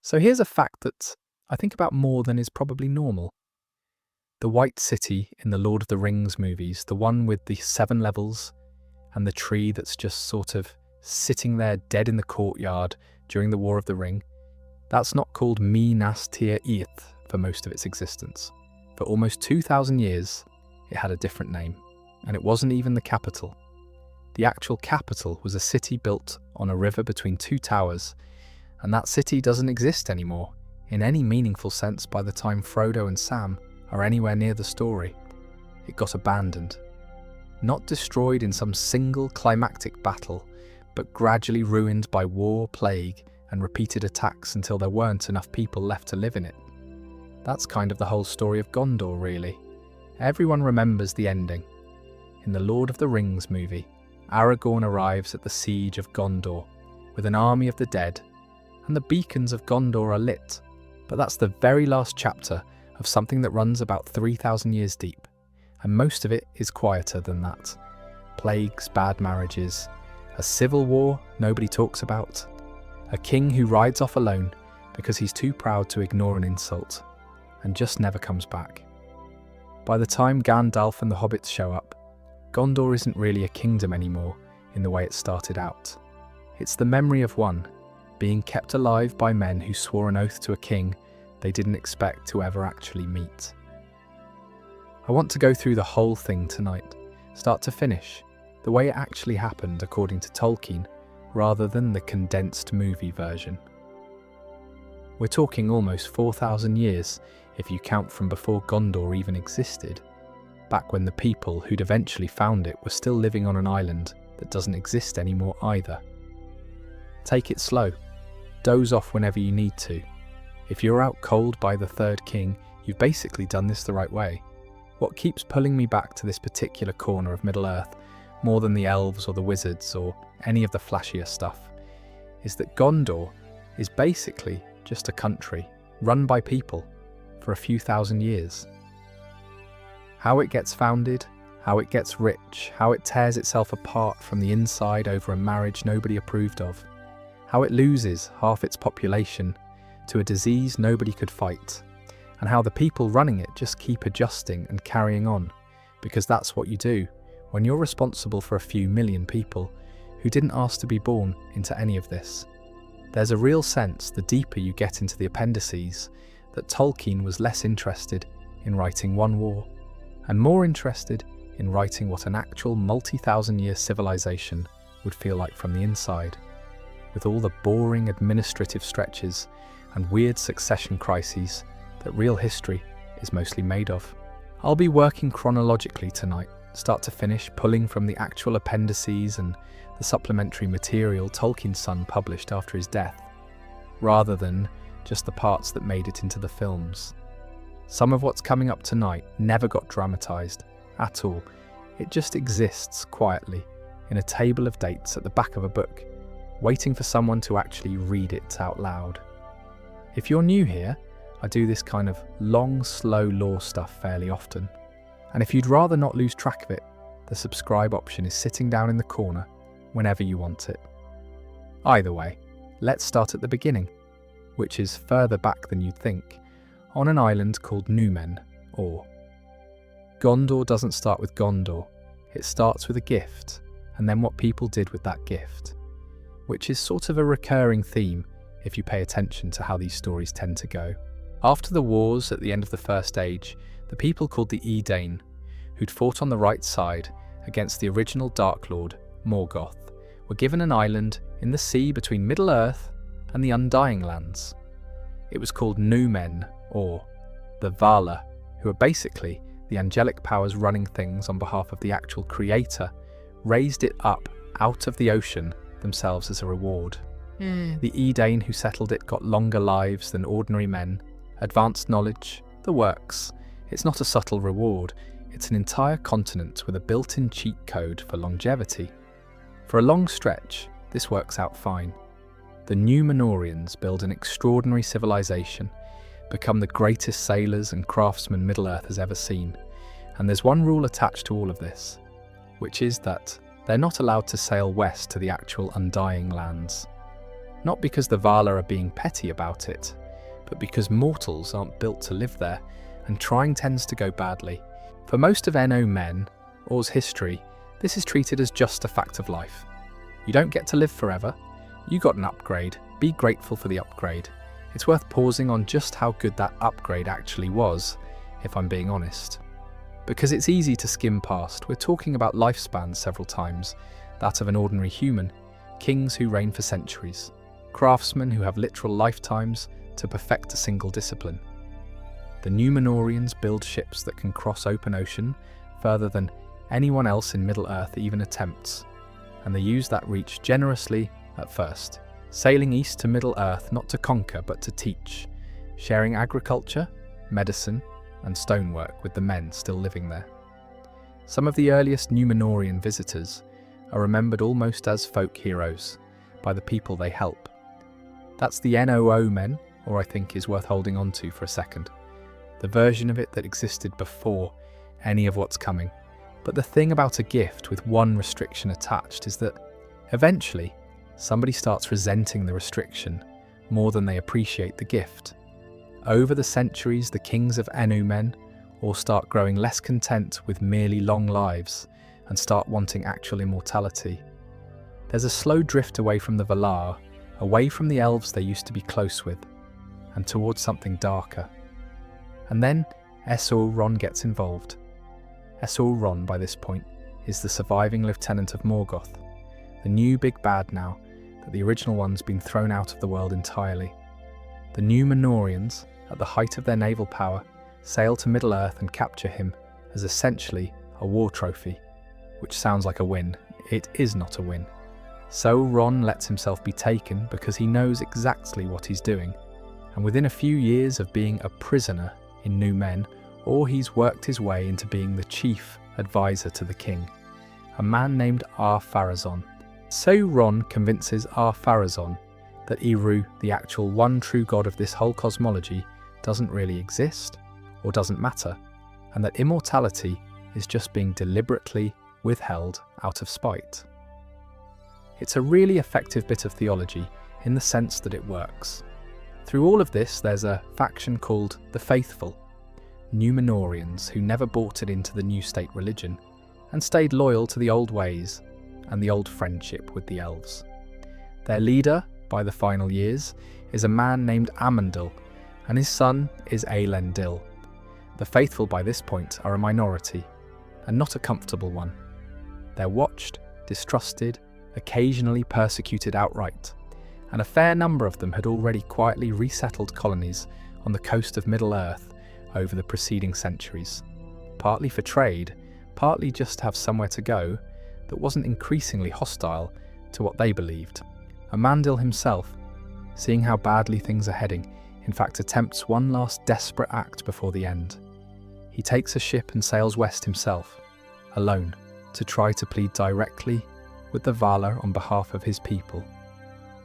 So here's a fact that I think about more than is probably normal. The White City in the Lord of the Rings movies, the one with the 7 levels and the tree that's just sort of sitting there dead in the courtyard during the War of the Ring, that's not called Minas Tirith for most of its existence. For almost 2,000 years, it had a different name, and it wasn't even the capital. The actual capital was a city built on a river between 2 towers, and that city doesn't exist anymore in any meaningful sense by the time Frodo and Sam are anywhere near the story. It got abandoned. Not destroyed in some single climactic battle, but gradually ruined by war, plague, and repeated attacks until there weren't enough people left to live in it. That's kind of the whole story of Gondor, really. Everyone remembers the ending. In the Lord of the Rings movie, Aragorn arrives at the siege of Gondor with an army of the dead, and the beacons of Gondor are lit. But that's the very last chapter of something that runs about 3,000 years deep, and most of it is quieter than that. Plagues, bad marriages, a civil war nobody talks about, a king who rides off alone because he's too proud to ignore an insult, and just never comes back. By the time Gandalf and the hobbits show up, Gondor isn't really a kingdom anymore in the way it started out. It's the memory of one, being kept alive by men who swore an oath to a king they didn't expect to ever actually meet. I want to go through the whole thing tonight, start to finish, the way it actually happened according to Tolkien, rather than the condensed movie version. We're talking almost 4,000 years if you count from before Gondor even existed, back when the people who'd eventually found it were still living on an island that doesn't exist anymore either. Take it slow, doze off whenever you need to. If you're out cold by the third king, you've basically done this the right way. What keeps pulling me back to this particular corner of Middle-earth, more than the elves or the wizards or any of the flashier stuff, is that Gondor is basically just a country run by people for a few thousand years. How it gets founded, how it gets rich, how it tears itself apart from the inside over a marriage nobody approved of, how it loses half its population to a disease nobody could fight, and how the people running it just keep adjusting and carrying on, because that's what you do when you're responsible for a few million people who didn't ask to be born into any of this. There's a real sense, the deeper you get into the appendices, that Tolkien was less interested in writing one war, and more interested in writing what an actual multi-thousand-year civilization would feel like from the inside, with all the boring administrative stretches and weird succession crises that real history is mostly made of. I'll be working chronologically tonight, start to finish, pulling from the actual appendices and the supplementary material Tolkien's son published after his death, rather than just the parts that made it into the films. Some of what's coming up tonight never got dramatised at all. It just exists quietly in a table of dates at the back of a book, waiting for someone to actually read it out loud. If you're new here, I do this kind of long, slow lore stuff fairly often. And if you'd rather not lose track of it, the subscribe option is sitting down in the corner whenever you want it. Either way, let's start at the beginning, which is further back than you'd think, on an island called Numen, or. Gondor doesn't start with Gondor, it starts with a gift, and then what people did with that gift, which is sort of a recurring theme if you pay attention to how these stories tend to go. After the wars at the end of the First Age, the people called the Edain, who'd fought on the right side against the original Dark Lord, Morgoth, were given an island in the sea between Middle-earth and the Undying Lands. It was called Numen, or the Vala, who are basically the angelic powers running things on behalf of the actual creator, raised it up out of the ocean themselves as a reward. The Edain who settled it got longer lives than ordinary men, advanced knowledge, the works. It's not a subtle reward, it's an entire continent with a built-in cheat code for longevity. For a long stretch, this works out fine. The Númenóreans build an extraordinary civilization, become the greatest sailors and craftsmen Middle-earth has ever seen, and there's one rule attached to all of this, which is that they're not allowed to sail west to the actual Undying Lands. Not because the Valar are being petty about it, but because mortals aren't built to live there, and trying tends to go badly. For most of Eno men, or's history, this is treated as just a fact of life. You don't get to live forever. You got an upgrade. Be grateful for the upgrade. It's worth pausing on just how good that upgrade actually was, if I'm being honest. Because it's easy to skim past. We're talking about lifespans several times, that of an ordinary human, kings who reign for centuries, craftsmen who have literal lifetimes to perfect a single discipline. The Númenóreans build ships that can cross open ocean further than anyone else in Middle-earth even attempts, and they use that reach generously at first, sailing east to Middle-earth not to conquer but to teach, sharing agriculture, medicine, and stonework with the men still living there. Some of the earliest Númenórean visitors are remembered almost as folk heroes by the people they help. That's the NOO men, or I think is worth holding on to for a second. The version of it that existed before any of what's coming. But the thing about a gift with one restriction attached is that eventually somebody starts resenting the restriction more than they appreciate the gift. Over the centuries, the kings of Enu men all start growing less content with merely long lives and start wanting actual immortality. There's a slow drift away from the Valar, away from the elves they used to be close with, and towards something darker. And then Sauron gets involved. Sauron, by this point, is the surviving lieutenant of Morgoth, the new big bad now that the original one's been thrown out of the world entirely. The Númenóreans, at the height of their naval power, sail to Middle-earth and capture him as essentially a war trophy, which sounds like a win. It is not a win. Sauron lets himself be taken because he knows exactly what he's doing, and within a few years of being a prisoner in New Men, or he's worked his way into being the chief advisor to the king, a man named Ar-Pharazôn. Sauron convinces Ar-Pharazôn that Eru, the actual one true god of this whole cosmology, doesn't really exist, or doesn't matter, and that immortality is just being deliberately withheld out of spite. It's a really effective bit of theology in the sense that it works. Through all of this, there's a faction called the Faithful, Númenóreans who never bought it into the new state religion and stayed loyal to the old ways and the old friendship with the elves. Their leader, by the final years, is a man named Amandil, and his son is Elendil. The Faithful by this point are a minority, and not a comfortable one. They're watched, distrusted, occasionally persecuted outright, and a fair number of them had already quietly resettled colonies on the coast of Middle-earth over the preceding centuries, partly for trade, partly just to have somewhere to go that wasn't increasingly hostile to what they believed. Amandil himself, seeing how badly things are heading, in fact attempts one last desperate act before the end. He takes a ship and sails west himself, alone, to try to plead directly with the Valar on behalf of his people.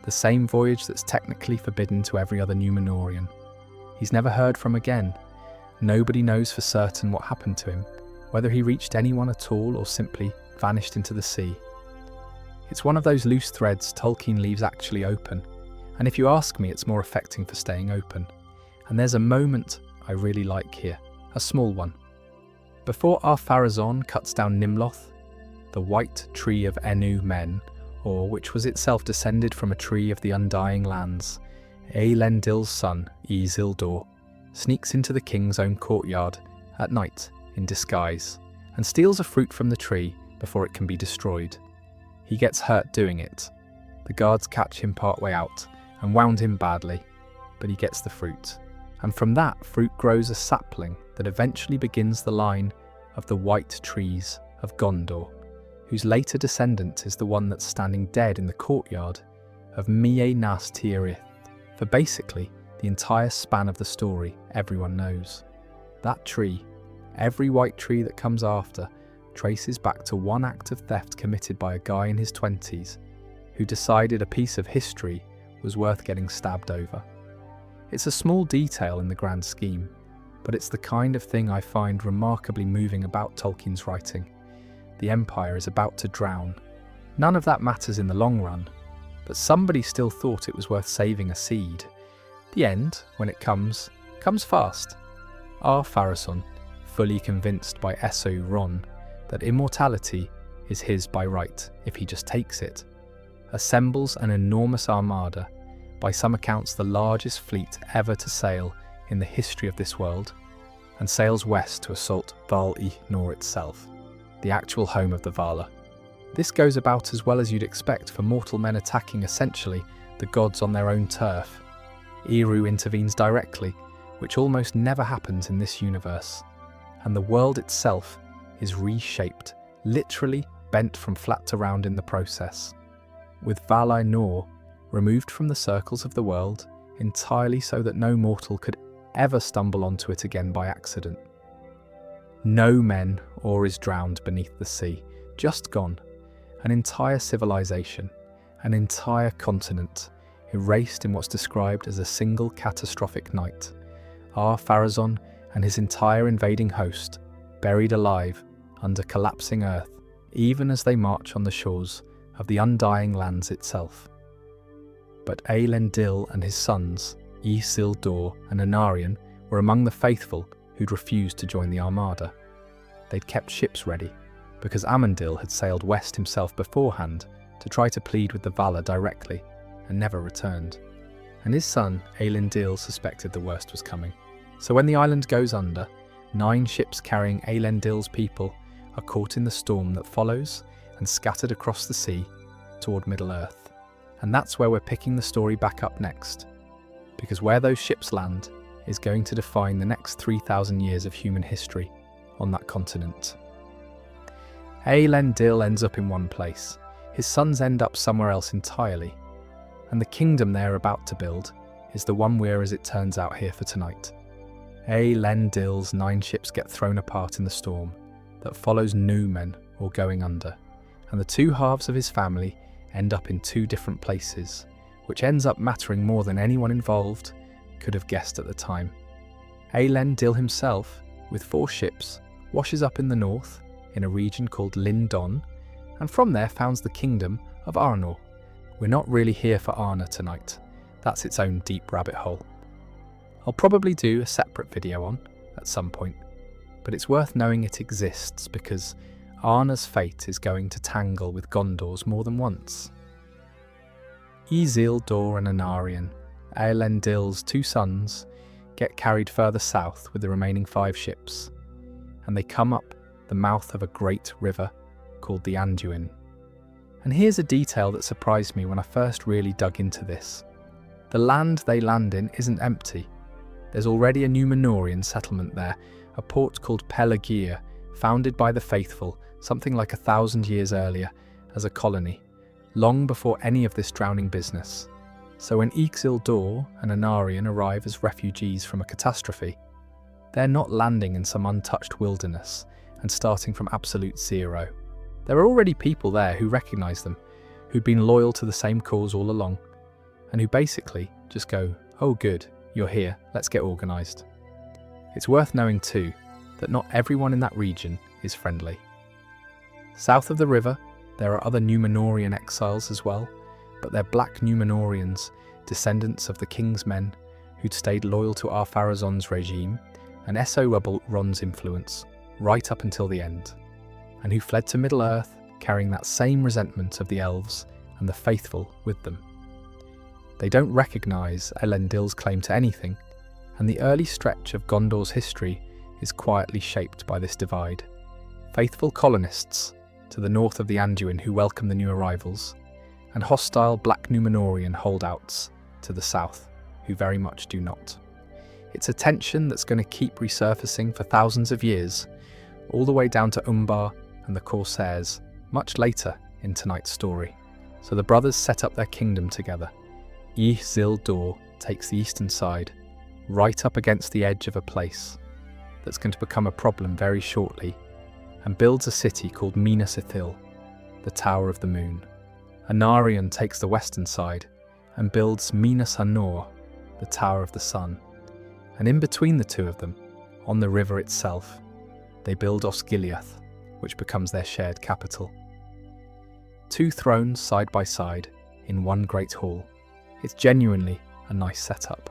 The same voyage that's technically forbidden to every other Númenórean. He's never heard from again. Nobody knows for certain what happened to him, whether he reached anyone at all or simply vanished into the sea. It's one of those loose threads Tolkien leaves actually open, and if you ask me, it's more affecting for staying open. And there's a moment I really like here, a small one. Before Ar-Pharazôn cuts down Nimloth, the white tree of Enu men, or which was itself descended from a tree of the undying lands, Elendil's son, Isildur, sneaks into the king's own courtyard at night in disguise and steals a fruit from the tree before it can be destroyed. He gets hurt doing it. The guards catch him partway out and wound him badly, but he gets the fruit. And from that fruit grows a sapling that eventually begins the line of the white trees of Gondor, whose later descendant is the one that's standing dead in the courtyard of Minas Tirith, for basically the entire span of the story everyone knows. That tree, every white tree that comes after, traces back to one act of theft committed by a guy in his 20s who decided a piece of history was worth getting stabbed over. It's a small detail in the grand scheme, but it's the kind of thing I find remarkably moving about Tolkien's writing. The Empire is about to drown. None of that matters in the long run. but somebody still thought it was worth saving a seed. The end, when it comes fast. Ar-Pharazôn, fully convinced by Esau Ron that immortality is his by right if he just takes it, assembles an enormous armada, by some accounts the largest fleet ever to sail in the history of this world, and sails west to assault Val-e-Nor itself, the actual home of the Vala. This goes about as well as you'd expect for mortal men attacking essentially the gods on their own turf. Eru intervenes directly, which almost never happens in this universe, and the world itself is reshaped, literally bent from flat to round in the process, with Val-e-Nor removed from the circles of the world entirely so that no mortal could ever stumble onto it again by accident. No men or is drowned beneath the sea, just gone. An entire civilization, an entire continent, erased in what's described as a single catastrophic night. Ar-Pharazôn and his entire invading host, buried alive under collapsing earth, even as they march on the shores of the undying lands itself. But Elendil and his sons, Isildur and Anarion, were among the faithful who'd refused to join the armada. They'd kept ships ready, because Amandil had sailed west himself beforehand to try to plead with the Vala directly, and never returned. And his son, Elendil, suspected the worst was coming. So when the island goes under, 9 ships carrying Elendil's people are caught in the storm that follows and scattered across the sea toward Middle-earth. And that's where we're picking the story back up next, because where those ships land is going to define the next 3,000 years of human history on that continent. Elendil ends up in one place, his sons end up somewhere else entirely, and the kingdom they're about to build is the one we're, as it turns out, here for tonight. Elendil's 9 ships get thrown apart in the storm that follows Numen, or going under, and the 2 halves of his family end up in 2 different places, which ends up mattering more than anyone involved could have guessed at the time. Elendil himself, with 4 ships, washes up in the north, in a region called Lindon, and from there founds the kingdom of Arnor. We're not really here for Arnor tonight, that's its own deep rabbit hole. I'll probably do a separate video on, at some point, but it's worth knowing it exists because Arnor's fate is going to tangle with Gondor's more than once. Isildur and Anarion, Elendil's 2 sons, get carried further south with the remaining 5 ships, and they come up the mouth of a great river called the Anduin. And here's a detail that surprised me when I first really dug into this. The land they land in isn't empty. There's already a Númenórean settlement there, a port called Pelagia, founded by the faithful something like 1,000 years earlier as a colony, long before any of this drowning business. So when Isildur and Anarion arrive as refugees from a catastrophe, they're not landing in some untouched wilderness and starting from absolute zero. There are already people there who recognise them, who'd been loyal to the same cause all along, and who basically just go, "Oh good, you're here, let's get organised." It's worth knowing too that not everyone in that region is friendly. South of the river, there are other Númenórean exiles as well, but they're black Númenóreans, descendants of the king's men who'd stayed loyal to Ar-Pharazôn's regime and Esau Ron's influence right up until the end, and who fled to Middle-earth carrying that same resentment of the elves and the faithful with them. They don't recognise Elendil's claim to anything, and the early stretch of Gondor's history is quietly shaped by this divide. Faithful colonists to the north of the Anduin who welcome the new arrivals, and hostile black Númenórean holdouts to the south who very much do not. It's a tension that's going to keep resurfacing for thousands of years, all the way down to Umbar and the Corsairs, much later in tonight's story. So the brothers set up their kingdom together. Isildur takes the eastern side, right up against the edge of a place that's going to become a problem very shortly, and builds a city called Minas Ithil, the Tower of the Moon. Anarion takes the western side and builds Minas Anor, the Tower of the Sun. And in between the two of them, on the river itself, they build Osgiliath, which becomes their shared capital. 2 thrones side by side in one great hall. It's genuinely a nice setup.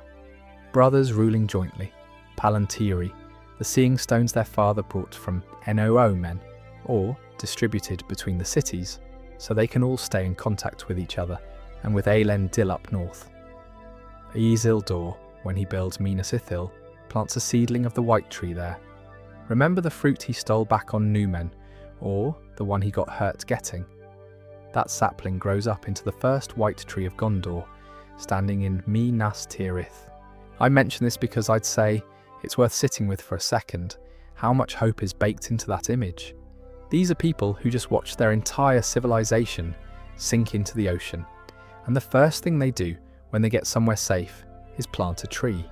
Brothers ruling jointly, Palantiri, the seeing stones their father brought from NOO men, or distributed between the cities, so they can all stay in contact with each other and with Aelen Dill up north. Isildur, when he builds Minas Ithil, plants a seedling of the white tree there. Remember the fruit he stole back on Numen, or the one he got hurt getting? That sapling grows up into the first white tree of Gondor, standing in Minas Tirith. I mention this because I'd say it's worth sitting with for a second, how much hope is baked into that image. These are people who just watched their entire civilization sink into the ocean, and the first thing they do when they get somewhere safe is plant a tree.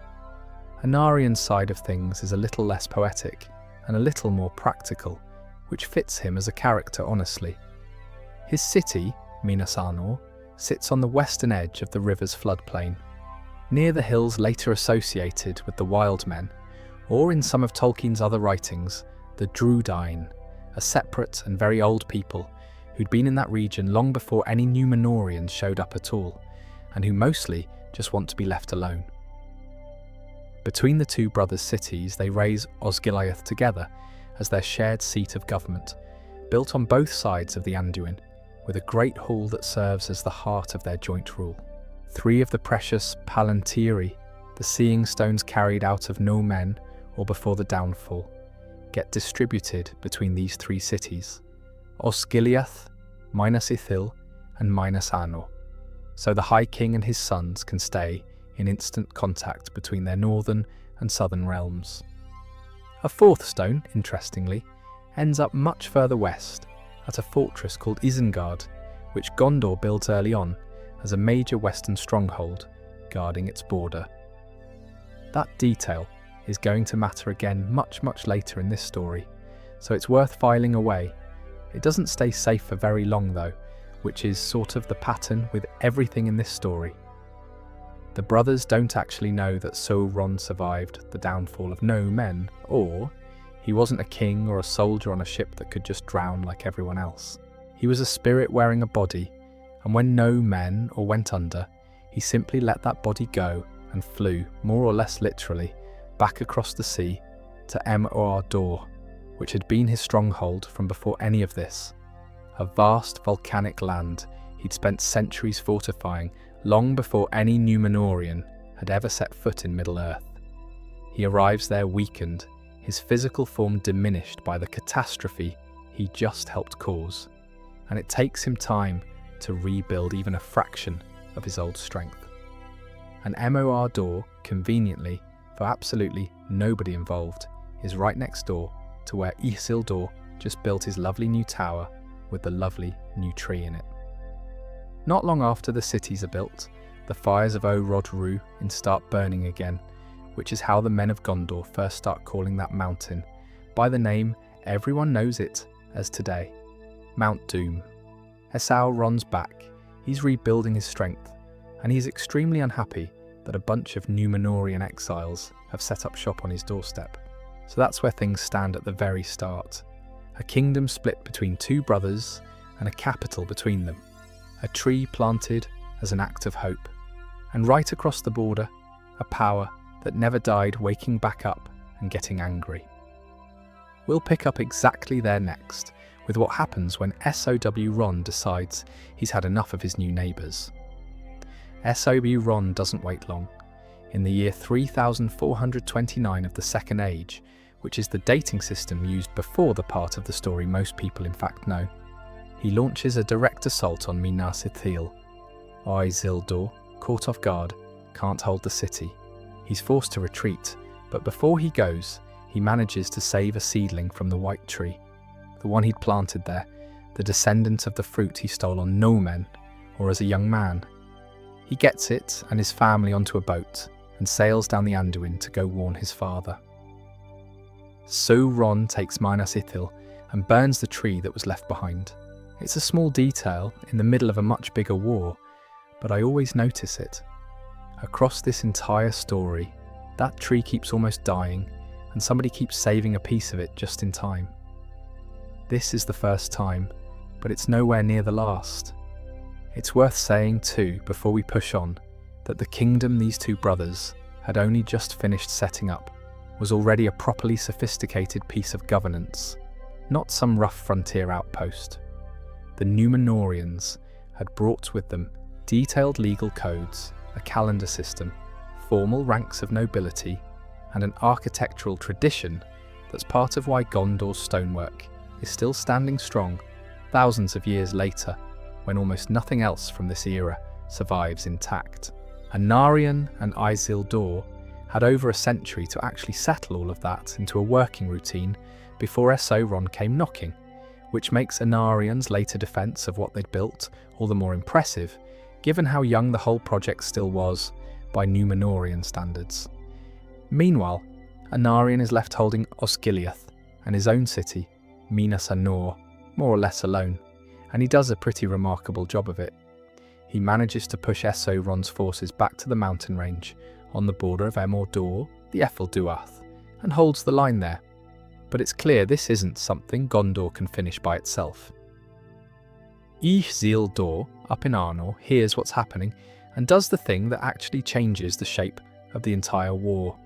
Anarian's side of things is a little less poetic and a little more practical, which fits him as a character honestly. His city, Minas Anor, sits on the western edge of the river's floodplain, near the hills later associated with the Wild Men, or in some of Tolkien's other writings, the Drúdain, a separate and very old people who'd been in that region long before any Númenóreans showed up at all, and who mostly just want to be left alone. Between the two brothers' cities, they raise Osgiliath together as their shared seat of government, built on both sides of the Anduin, with a great hall that serves as the heart of their joint rule. 3 of the precious Palantiri, the seeing stones carried out of no men or before the downfall, get distributed between these 3 cities, Osgiliath, Minas Ithil, and Minas Anor, so the High King and his sons can stay in instant contact between their northern and southern realms. A 4th stone, interestingly, ends up much further west, at a fortress called Isengard, which Gondor builds early on as a major western stronghold guarding its border. That detail is going to matter again much later in this story, so it's worth filing away. It doesn't stay safe for very long though, which is sort of the pattern with everything in this story. The brothers don't actually know that Sauron survived the downfall of no men, or he wasn't a king or a soldier on a ship that could just drown like everyone else. He was a spirit wearing a body, and when no men or went under, he simply let that body go and flew, more or less literally, back across the sea to Mordor, which had been his stronghold from before any of this. A vast volcanic land he'd spent centuries fortifying long before any Númenórean had ever set foot in Middle-earth. He arrives there weakened, his physical form diminished by the catastrophe he just helped cause, and it takes him time to rebuild even a fraction of his old strength. And Mordor, conveniently, for absolutely nobody involved, is right next door to where Isildur just built his lovely new tower with the lovely new tree in it. Not long after the cities are built, the fires of Rhodru start burning again, which is how the men of Gondor first start calling that mountain, by the name everyone knows it as today, Mount Doom. Sauron's back, he's rebuilding his strength, and he's extremely unhappy that a bunch of Númenórean exiles have set up shop on his doorstep. So that's where things stand at the very start. A kingdom split between 2 brothers and a capital between them. A tree planted as an act of hope. And right across the border, a power that never died waking back up and getting angry. We'll pick up exactly there next, with what happens when SOW Ron decides he's had enough of his new neighbours. SOW Ron doesn't wait long. In the year 3429 of the Second Age, which is the dating system used before the part of the story most people in fact know, he launches a direct assault on Minas Ithil. Isildur, caught off guard, can't hold the city. He's forced to retreat, but before he goes, he manages to save a seedling from the white tree, the one he'd planted there, the descendant of the fruit he stole on Nomen, or as a young man. He gets it and his family onto a boat and sails down the Anduin to go warn his father. Sauron takes Minas Ithil and burns the tree that was left behind. It's a small detail in the middle of a much bigger war, but I always notice it. Across this entire story, that tree keeps almost dying, and somebody keeps saving a piece of it just in time. This is the first time, but it's nowhere near the last. It's worth saying too, before we push on, that the kingdom these two brothers had only just finished setting up was already a properly sophisticated piece of governance, not some rough frontier outpost. The Númenóreans had brought with them detailed legal codes, a calendar system, formal ranks of nobility, and an architectural tradition that's part of why Gondor's stonework is still standing strong thousands of years later, when almost nothing else from this era survives intact. Anarion and Isildur had over a century to actually settle all of that into a working routine before Sauron came knocking, which makes Anarion's later defence of what they'd built all the more impressive, given how young the whole project still was by Númenórean standards. Meanwhile, Anarion is left holding Osgiliath and his own city, Minas Anor, more or less alone, and he does a pretty remarkable job of it. He manages to push Sauron's forces back to the mountain range on the border of Mordor, the Efelduath, and holds the line there. But it's clear this isn't something Gondor can finish by itself. Isildur, up in Arnor, hears what's happening and does the thing that actually changes the shape of the entire war.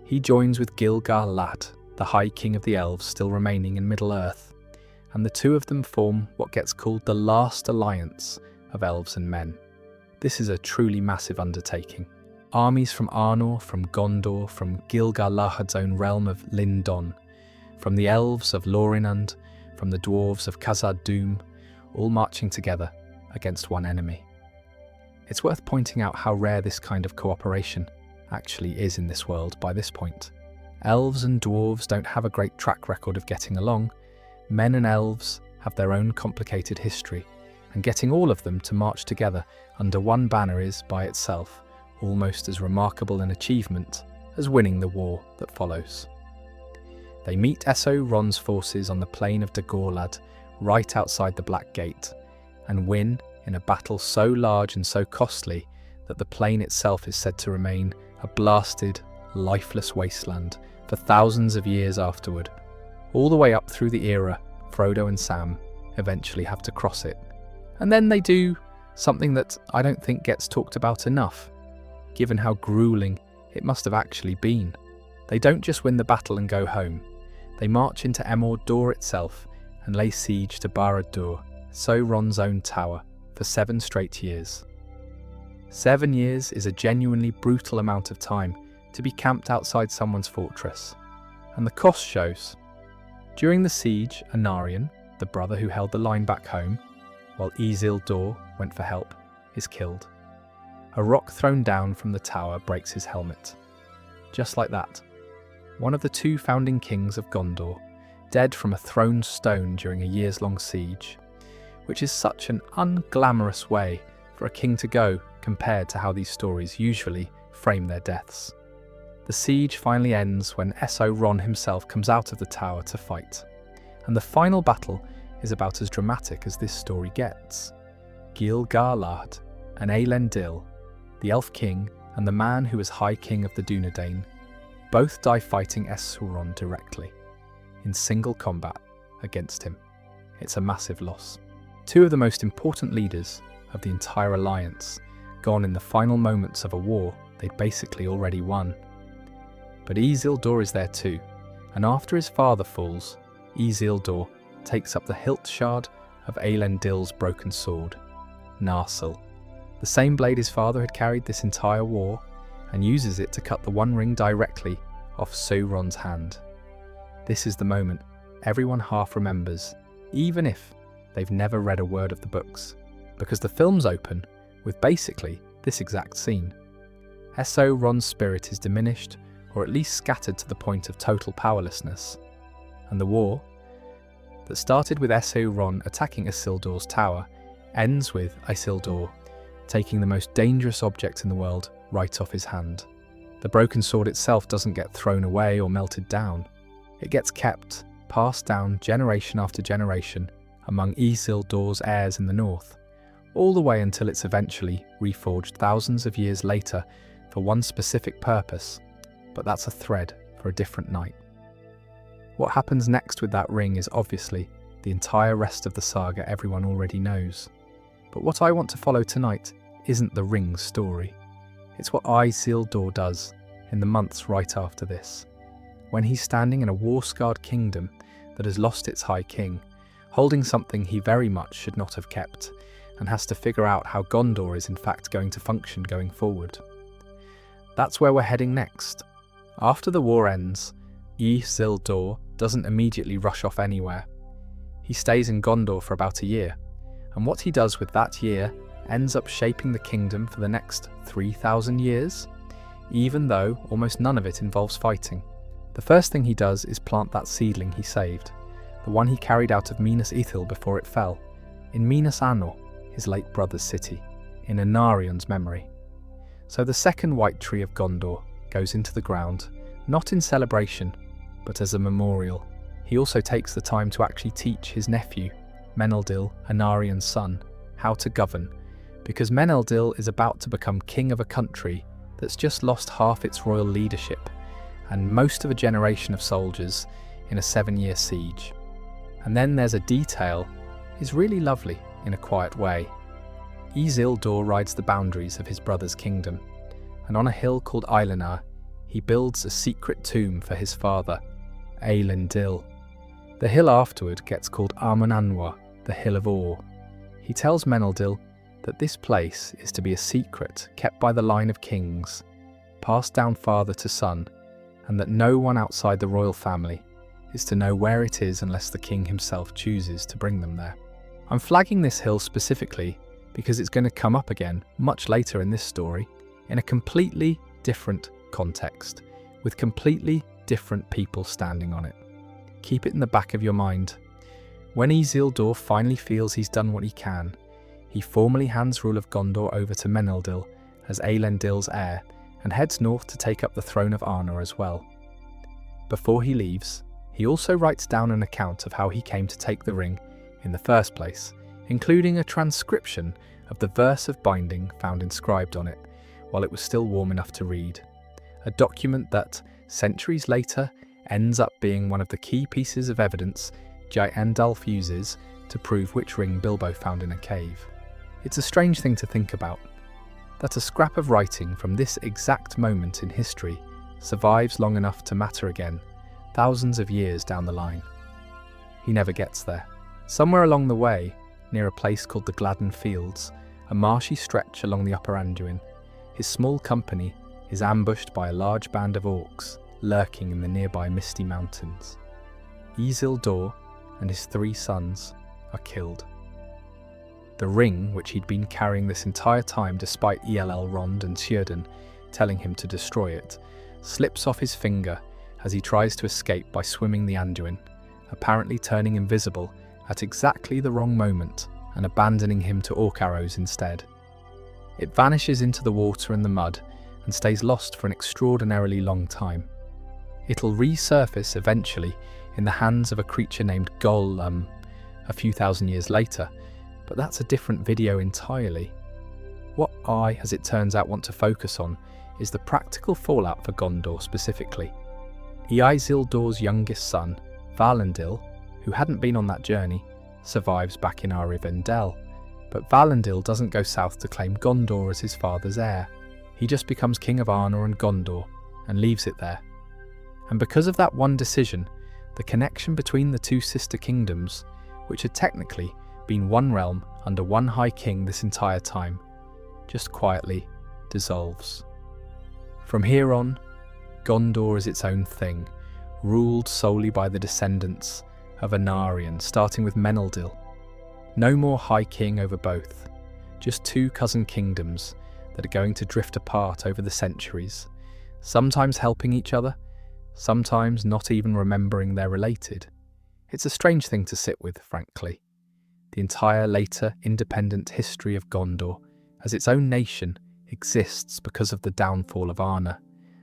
He joins with Gil-galad, the High King of the Elves still remaining in Middle-earth, and the two of them form what gets called the last alliance of elves and men. This is a truly massive undertaking. Armies from Arnor, from Gondor, from Gil-galad's own realm of Lindon, from the elves of Lorinand, from the dwarves of Khazad-dûm, all marching together against one enemy. It's worth pointing out how rare this kind of cooperation actually is in this world by this point. Elves and dwarves don't have a great track record of getting along. Men and elves have their own complicated history, and getting all of them to march together under one banner is, by itself, almost as remarkable an achievement as winning the war that follows. They meet Sauron's forces on the plain of Dagorlad, right outside the Black Gate, and win in a battle so large and so costly that the plain itself is said to remain a blasted, lifeless wasteland for thousands of years afterward, all the way up through the era Frodo and Sam eventually have to cross it. And then they do something that I don't think gets talked about enough, given how grueling it must have actually been. They don't just win the battle and go home. They march into Mordor itself and lay siege to Barad-dûr, Sauron's own tower, for 7 straight years. 7 years is a genuinely brutal amount of time to be camped outside someone's fortress, and the cost shows. During the siege, Anarion, the brother who held the line back home, while Isildur went for help, is killed. A rock thrown down from the tower breaks his helmet. Just like that, one of the 2 founding kings of Gondor, dead from a thrown stone during a years-long siege, which is such an unglamorous way for a king to go compared to how these stories usually frame their deaths. The siege finally ends when Sauron himself comes out of the tower to fight, and the final battle is about as dramatic as this story gets. Gil-galad and Elendil, the Elf King and the man who is High King of the Dúnedain, both die fighting Sauron directly, in single combat against him. It's a massive loss. 2 of the most important leaders of the entire alliance, gone in the final moments of a war they'd basically already won. But Isildur is there too, and after his father falls, Isildur takes up the hilt shard of Elendil's broken sword, Narsil, the same blade his father had carried this entire war, and uses it to cut the One Ring directly off Sauron's hand. This is the moment everyone half remembers, even if they've never read a word of the books, because the films open with basically this exact scene. Sauron's spirit is diminished, or at least scattered to the point of total powerlessness, and the war, that started with Sauron attacking Isildur's tower, ends with Isildur taking the most dangerous object in the world right off his hand. The broken sword itself doesn't get thrown away or melted down. It gets kept, passed down generation after generation among Isildur's heirs in the north, all the way until it's eventually reforged thousands of years later for one specific purpose, but that's a thread for a different night. What happens next with that ring is obviously the entire rest of the saga everyone already knows, But what I want to follow tonight isn't the ring's story. It's what Isildur does in the months right after this, when he's standing in a war-scarred kingdom that has lost its High King, holding something he very much should not have kept, and has to figure out how Gondor is in fact going to function going forward. That's where we're heading next. After the war ends, Isildur doesn't immediately rush off anywhere. He stays in Gondor for about a year, and what he does with that year ends up shaping the kingdom for the next 3,000 years, even though almost none of it involves fighting. The first thing he does is plant that seedling he saved, the one he carried out of Minas Ithil before it fell, in Minas Anor, his late brother's city, in Anarion's memory. So the second white tree of Gondor goes into the ground, not in celebration, but as a memorial. He also takes the time to actually teach his nephew, Meneldil, Anarion's son, how to govern, because Meneldil is about to become king of a country that's just lost half its royal leadership and most of a generation of soldiers in a 7-year siege. And then there's a detail is really lovely in a quiet way. Isildur rides the boundaries of his brother's kingdom, and on a hill called Eilinar, he builds a secret tomb for his father, Eilendil. The hill afterward gets called Armunanwa, the Hill of Awe. He tells Meneldil that this place is to be a secret kept by the line of kings, passed down father to son, and that no one outside the royal family is to know where it is unless the king himself chooses to bring them there. I'm flagging this hill specifically because it's going to come up again much later in this story in a completely different context, with completely different people standing on it. Keep it in the back of your mind. When Isildur finally feels he's done what he can, he formally hands rule of Gondor over to Meneldil as Eilendil's heir and heads north to take up the throne of Arnor as well. Before he leaves, he also writes down an account of how he came to take the ring in the first place, including a transcription of the verse of binding found inscribed on it while it was still warm enough to read. A document that, centuries later, ends up being one of the key pieces of evidence Andalf uses to prove which ring Bilbo found in a cave. It's a strange thing to think about, that a scrap of writing from this exact moment in history survives long enough to matter again, thousands of years down the line. He never gets there. Somewhere along the way, near a place called the Gladden Fields, a marshy stretch along the Upper Anduin, his small company is ambushed by a large band of orcs lurking in the nearby misty mountains. Isildur and his 3 sons are killed. The ring, which he'd been carrying this entire time despite Elrond and Théoden telling him to destroy it, slips off his finger as he tries to escape by swimming the Anduin, apparently turning invisible at exactly the wrong moment and abandoning him to orc arrows instead. It vanishes into the water and the mud and stays lost for an extraordinarily long time. It'll resurface eventually in the hands of a creature named Gollum a few thousand years later, but that's a different video entirely. What I, as it turns out, want to focus on is the practical fallout for Gondor specifically. Isildur's youngest son, Valendil, who hadn't been on that journey, survives back in Arivendell, but Valendil doesn't go south to claim Gondor as his father's heir. He just becomes king of Arnor and Gondor, and leaves it there. And because of that one decision, the connection between the 2 sister kingdoms, which had technically been one realm under one High King this entire time, just quietly dissolves. From here on, Gondor is its own thing, ruled solely by the descendants of Anarion, starting with Meneldil. No more High King over both, just 2 cousin kingdoms that are going to drift apart over the centuries, sometimes helping each other, sometimes not even remembering they're related. It's a strange thing to sit with, frankly. The entire later independent history of Gondor as its own nation exists because of the downfall of Arnor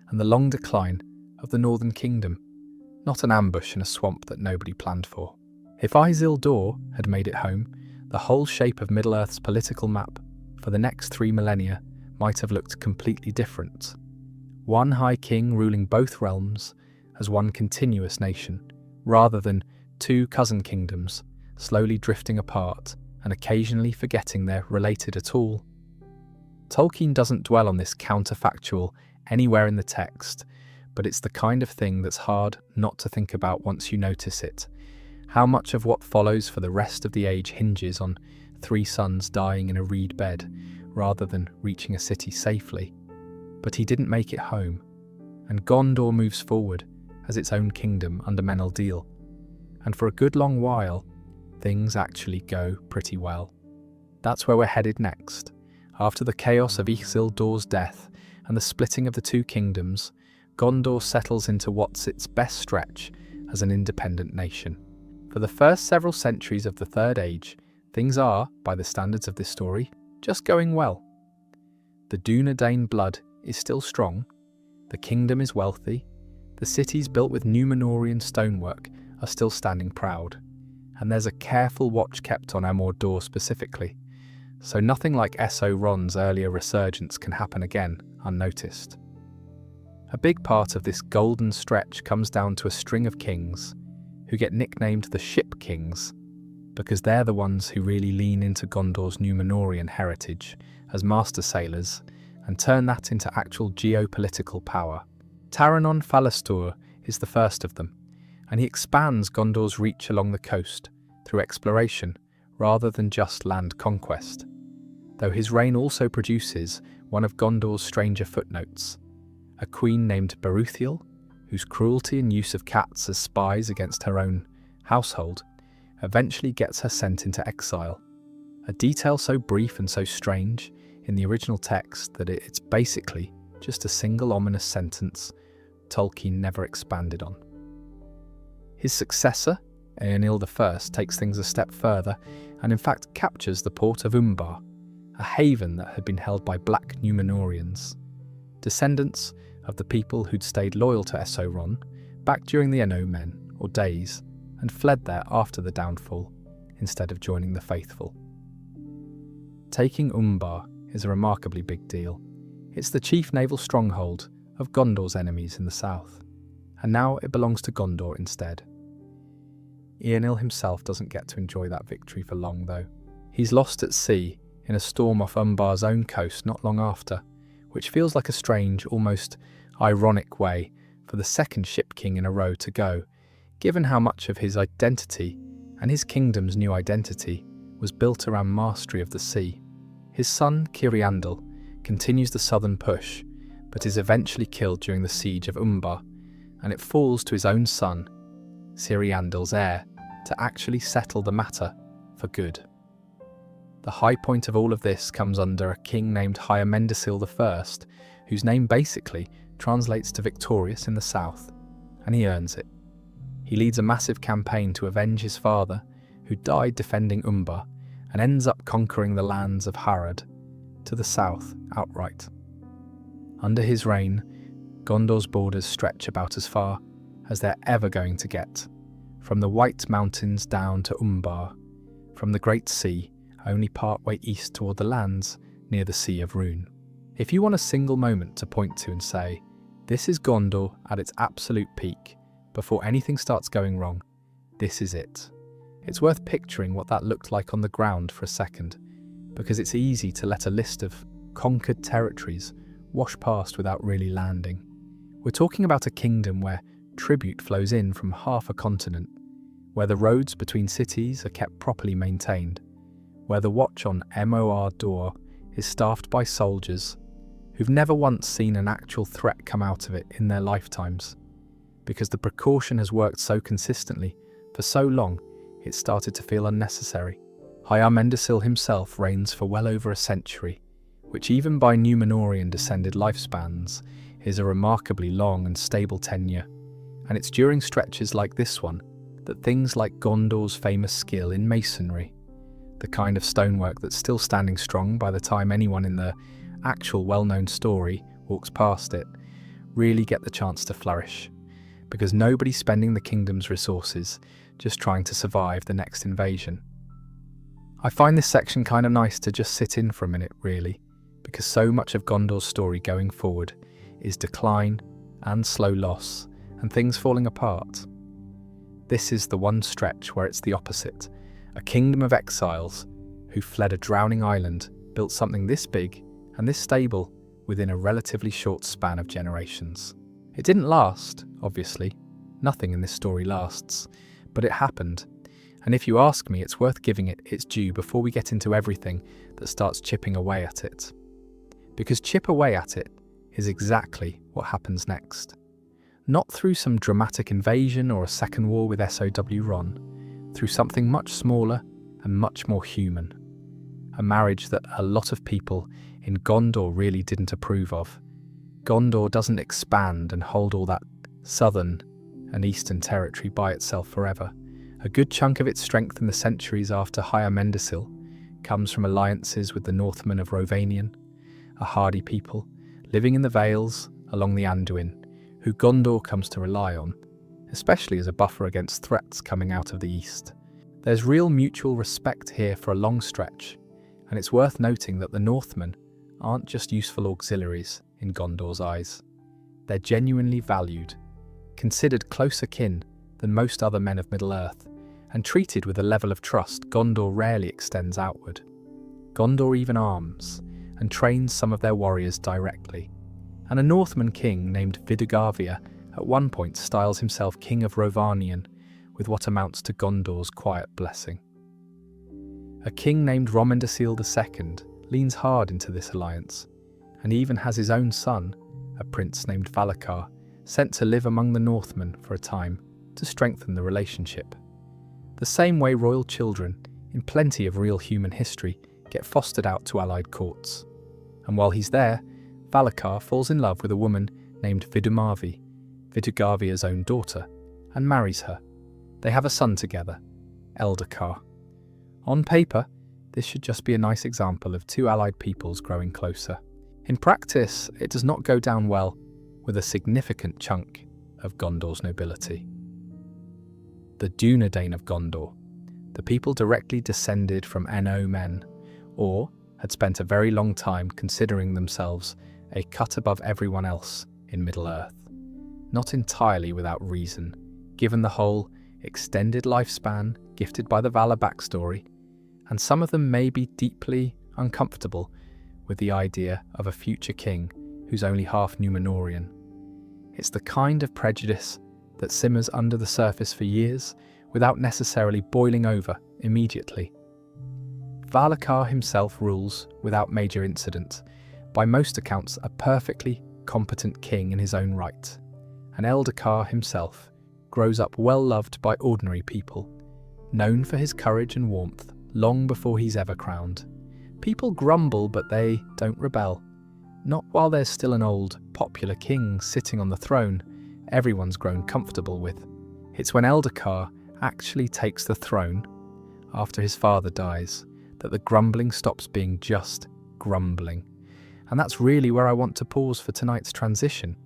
and the long decline of the Northern Kingdom, not an ambush in a swamp that nobody planned for. If Isildur had made it home, the whole shape of Middle-earth's political map for the next 3 millennia might have looked completely different. One High King ruling both realms as one continuous nation, rather than 2 cousin kingdoms slowly drifting apart and occasionally forgetting they're related at all. Tolkien doesn't dwell on this counterfactual anywhere in the text, but it's the kind of thing that's hard not to think about once you notice it. How much of what follows for the rest of the age hinges on 3 sons dying in a reed bed, rather than reaching a city safely. But he didn't make it home, and Gondor moves forward as its own kingdom under Meneldiel. And for a good long while, things actually go pretty well. That's where we're headed next. After the chaos of Isildur's death and the splitting of the 2 kingdoms, Gondor settles into what's its best stretch as an independent nation. For the first several centuries of the Third Age, things are, by the standards of this story, just going well. The Dúnedain blood is still strong, the kingdom is wealthy, the cities built with Númenórean stonework are still standing proud, and there's a careful watch kept on Mordor specifically, so nothing like Sauron's earlier resurgence can happen again unnoticed. A big part of this golden stretch comes down to a string of kings who get nicknamed the Ship Kings, because they're the ones who really lean into Gondor's Númenórean heritage as master sailors and turn that into actual geopolitical power. Taranon Falastur is the first of them, and he expands Gondor's reach along the coast through exploration rather than just land conquest, though his reign also produces one of Gondor's stranger footnotes, a queen named Beruthiel, whose cruelty and use of cats as spies against her own household eventually gets her sent into exile, a detail so brief and so strange in the original text that it's basically just a single ominous sentence Tolkien never expanded on. His successor, Eärnil I, takes things a step further and in fact captures the port of Umbar, a haven that had been held by black Númenóreans, descendants of the people who'd stayed loyal to Sauron back during the Enomen, or Days, and fled there after the downfall, instead of joining the faithful. Taking Umbar is a remarkably big deal. It's the chief naval stronghold of Gondor's enemies in the south, and now it belongs to Gondor instead. Eärnil himself doesn't get to enjoy that victory for long, though. He's lost at sea in a storm off Umbar's own coast not long after, which feels like a strange, almost ironic way for the second Ship King in a row to go, given how much of his identity, and his kingdom's new identity, was built around mastery of the sea. His son, Ciriandil, continues the southern push, but is eventually killed during the siege of Umbar, and it falls to his own son, Ciriandil's heir, to actually settle the matter for good. The high point of all of this comes under a king named Hyamendisil I, whose name basically translates to victorious in the south, and he earns it. He leads a massive campaign to avenge his father, who died defending Umbar, and ends up conquering the lands of Harad to the south outright. Under his reign, Gondor's borders stretch about as far as they're ever going to get, from the White Mountains down to Umbar, from the Great Sea only part-way east toward the lands near the Sea of Rhûn. If you want a single moment to point to and say, this is Gondor at its absolute peak, before anything starts going wrong, this is it. It's worth picturing what that looked like on the ground for a second, because it's easy to let a list of conquered territories wash past without really landing. We're talking about a kingdom where tribute flows in from half a continent, where the roads between cities are kept properly maintained, where the watch on Mordor is staffed by soldiers who've never once seen an actual threat come out of it in their lifetimes, because the precaution has worked so consistently for so long it started to feel unnecessary. Hyamendisil himself reigns for well over a century, which even by Númenórean descended lifespans is a remarkably long and stable tenure, and it's during stretches like this one that things like Gondor's famous skill in masonry, the kind of stonework that's still standing strong by the time anyone in the actual well-known story walks past it, really get the chance to flourish, because nobody's spending the kingdom's resources just trying to survive the next invasion. I find this section kind of nice to just sit in for a minute, really, because so much of Gondor's story going forward is decline and slow loss and things falling apart. This is the one stretch where it's the opposite, a kingdom of exiles who fled a drowning island, built something this big and this stable within a relatively short span of generations. It didn't last, obviously. Nothing in this story lasts, but it happened. And if you ask me, it's worth giving it its due before we get into everything that starts chipping away at it. Because chip away at it is exactly what happens next. Not through some dramatic invasion or a second war with SOW Ron, through something much smaller and much more human. A marriage that a lot of people in Gondor really didn't approve of. Gondor doesn't expand and hold all that southern and eastern territory by itself forever. A good chunk of its strength in the centuries after Higher Mendesil comes from alliances with the Northmen of Rovanian, a hardy people living in the Vales along the Anduin, who Gondor comes to rely on, especially as a buffer against threats coming out of the east. There's real mutual respect here for a long stretch, and it's worth noting that the Northmen aren't just useful auxiliaries in Gondor's eyes. They're genuinely valued, considered closer kin than most other men of Middle-earth, and treated with a level of trust Gondor rarely extends outward. Gondor even arms and trains some of their warriors directly, and a Northman king named Vidugavia at one point styles himself King of Rovanian with what amounts to Gondor's quiet blessing. A king named Romandasil II leans hard into this alliance, and even has his own son, a prince named Valakar, sent to live among the Northmen for a time to strengthen the relationship. The same way royal children, in plenty of real human history, get fostered out to allied courts. And while he's there, Valakar falls in love with a woman named Vidumavi, Vidugavia's own daughter, and marries her. They have a son together, Eldakar. On paper, this should just be a nice example of two allied peoples growing closer. In practice, it does not go down well with a significant chunk of Gondor's nobility. The Dunedain of Gondor, the people directly descended from No men, or had spent a very long time considering themselves a cut above everyone else in Middle-earth. Not entirely without reason, given the whole extended lifespan gifted by the Valar backstory, and some of them may be deeply uncomfortable with the idea of a future king who's only half Númenórean. It's the kind of prejudice that simmers under the surface for years without necessarily boiling over immediately. Valakar himself rules without major incident, by most accounts a perfectly competent king in his own right, and Eldakar himself grows up well loved by ordinary people, known for his courage and warmth long before he's ever crowned. People grumble, but they don't rebel. Not while there's still an old, popular king sitting on the throne everyone's grown comfortable with. It's when Eldakar actually takes the throne, after his father dies, that the grumbling stops being just grumbling. And that's really where I want to pause for tonight's transition,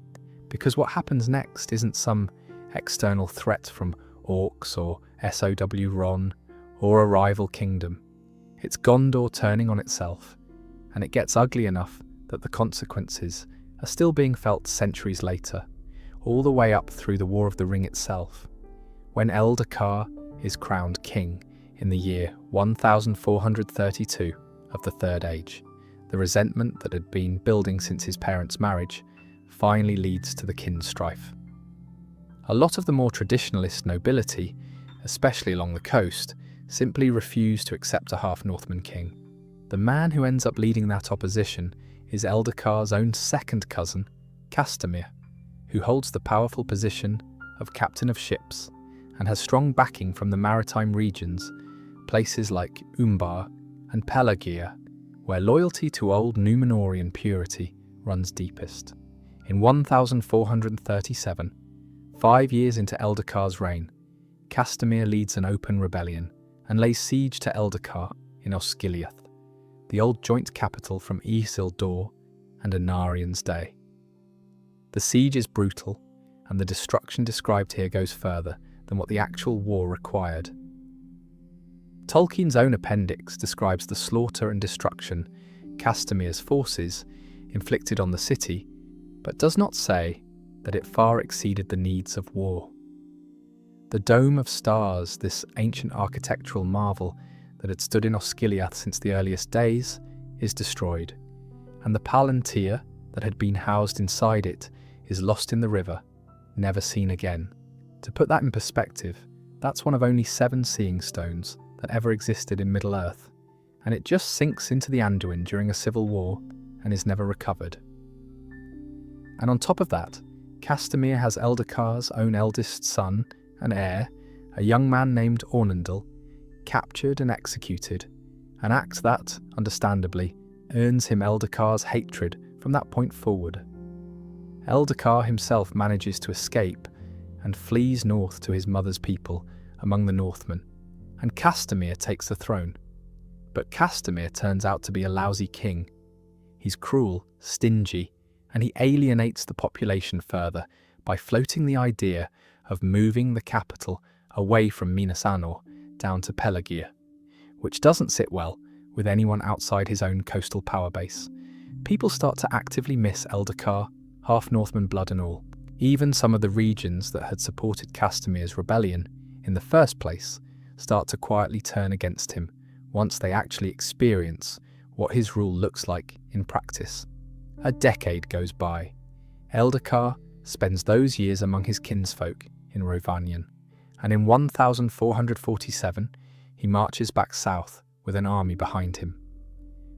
because what happens next isn't some external threat from orcs or SOW Ron or a rival kingdom. It's Gondor turning on itself, and it gets ugly enough that the consequences are still being felt centuries later, all the way up through the War of the Ring itself, when Eldakar is crowned king in the year 1432 of the Third Age. The resentment that had been building since his parents' marriage finally leads to the kin strife. A lot of the more traditionalist nobility, especially along the coast, simply refuse to accept a half-Northman king. The man who ends up leading that opposition is Eldakar's own second cousin, Castamir, who holds the powerful position of captain of ships and has strong backing from the maritime regions, places like Umbar and Pelagia, where loyalty to old Númenórean purity runs deepest. In 1437, 5 years into Eldakar's reign, Castamir leads an open rebellion and lays siege to Eldakar in Osgiliath, the old joint capital from Isildur and Anarian's day. The siege is brutal, and the destruction described here goes further than what the actual war required. Tolkien's own appendix describes the slaughter and destruction Castamir's forces inflicted on the city, but does not say that it far exceeded the needs of war. The Dome of Stars, this ancient architectural marvel that had stood in Osgiliath since the earliest days, is destroyed, and the Palantir that had been housed inside it is lost in the river, never seen again. To put that in perspective, that's one of only 7 seeing stones that ever existed in Middle-earth, and it just sinks into the Anduin during a civil war and is never recovered. And on top of that, Castamere has Eldakar's own eldest son and heir, a young man named Ornandel, captured and executed, an act that, understandably, earns him Eldakar's hatred from that point forward. Eldakar himself manages to escape and flees north to his mother's people among the Northmen, and Castamere takes the throne. But Castamere turns out to be a lousy king. He's cruel, stingy, and he alienates the population further by floating the idea of moving the capital away from Minas Anor down to Pelagia, which doesn't sit well with anyone outside his own coastal power base. People start to actively miss Eldakar, half Northman blood and all. Even some of the regions that had supported Castamere's rebellion in the first place start to quietly turn against him once they actually experience what his rule looks like in practice. A decade goes by. Eldakar spends those years among his kinsfolk in Rhovanion, and in 1447 he marches back south with an army behind him,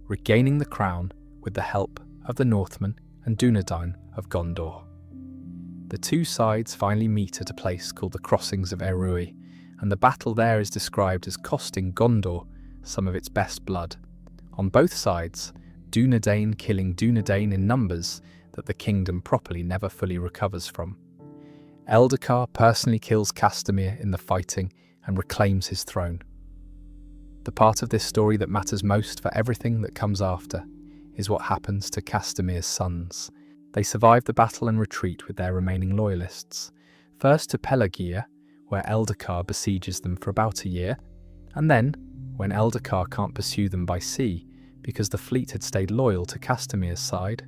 regaining the crown with the help of the Northmen and Dunedain of Gondor. The two sides finally meet at a place called the Crossings of Erui, and the battle there is described as costing Gondor some of its best blood. On both sides, Dunedain killing Dunedain in numbers that the kingdom properly never fully recovers from. Eldakar personally kills Castamere in the fighting and reclaims his throne. The part of this story that matters most for everything that comes after is what happens to Castamere's sons. They survive the battle and retreat with their remaining loyalists, first to Pelagia, where Eldakar besieges them for about a year, and then, when Eldakar can't pursue them by sea because the fleet had stayed loyal to Castamere's side,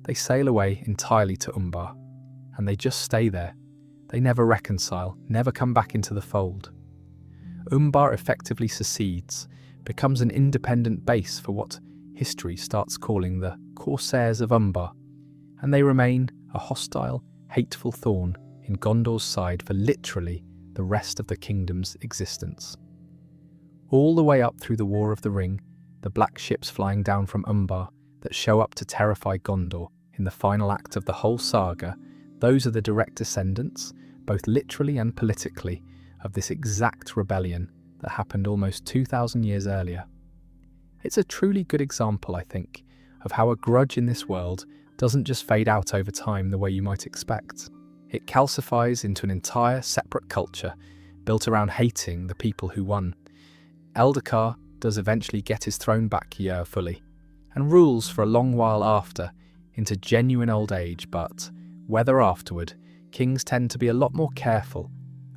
they sail away entirely to Umbar, and they just stay there. They never reconcile, never come back into the fold. Umbar effectively secedes, becomes an independent base for what history starts calling the Corsairs of Umbar, and they remain a hostile, hateful thorn in Gondor's side for literally the rest of the kingdom's existence. All the way up through the War of the Ring, the black ships flying down from Umbar that show up to terrify Gondor in the final act of the whole saga, those are the direct descendants, both literally and politically, of this exact rebellion that happened almost 2,000 years earlier. It's a truly good example, I think, of how a grudge in this world doesn't just fade out over time the way you might expect. It calcifies into an entire separate culture built around hating the people who won. Eldakar does eventually get his throne back fully, and rules for a long while after, into genuine old age, but whether afterward, kings tend to be a lot more careful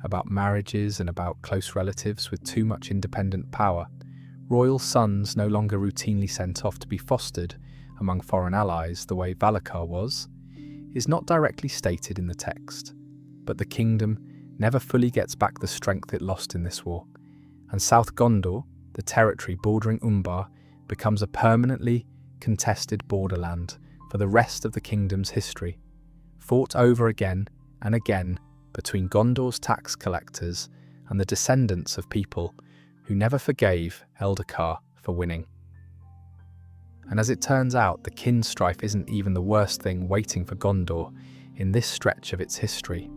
about marriages and about close relatives with too much independent power. Royal sons no longer routinely sent off to be fostered among foreign allies the way Valakar was, is not directly stated in the text, but the kingdom never fully gets back the strength it lost in this war, and South Gondor, the territory bordering Umbar, becomes a permanently contested borderland for the rest of the kingdom's history, fought over again and again between Gondor's tax collectors and the descendants of people who never forgave Eldakar for winning. And as it turns out, the kin strife isn't even the worst thing waiting for Gondor in this stretch of its history.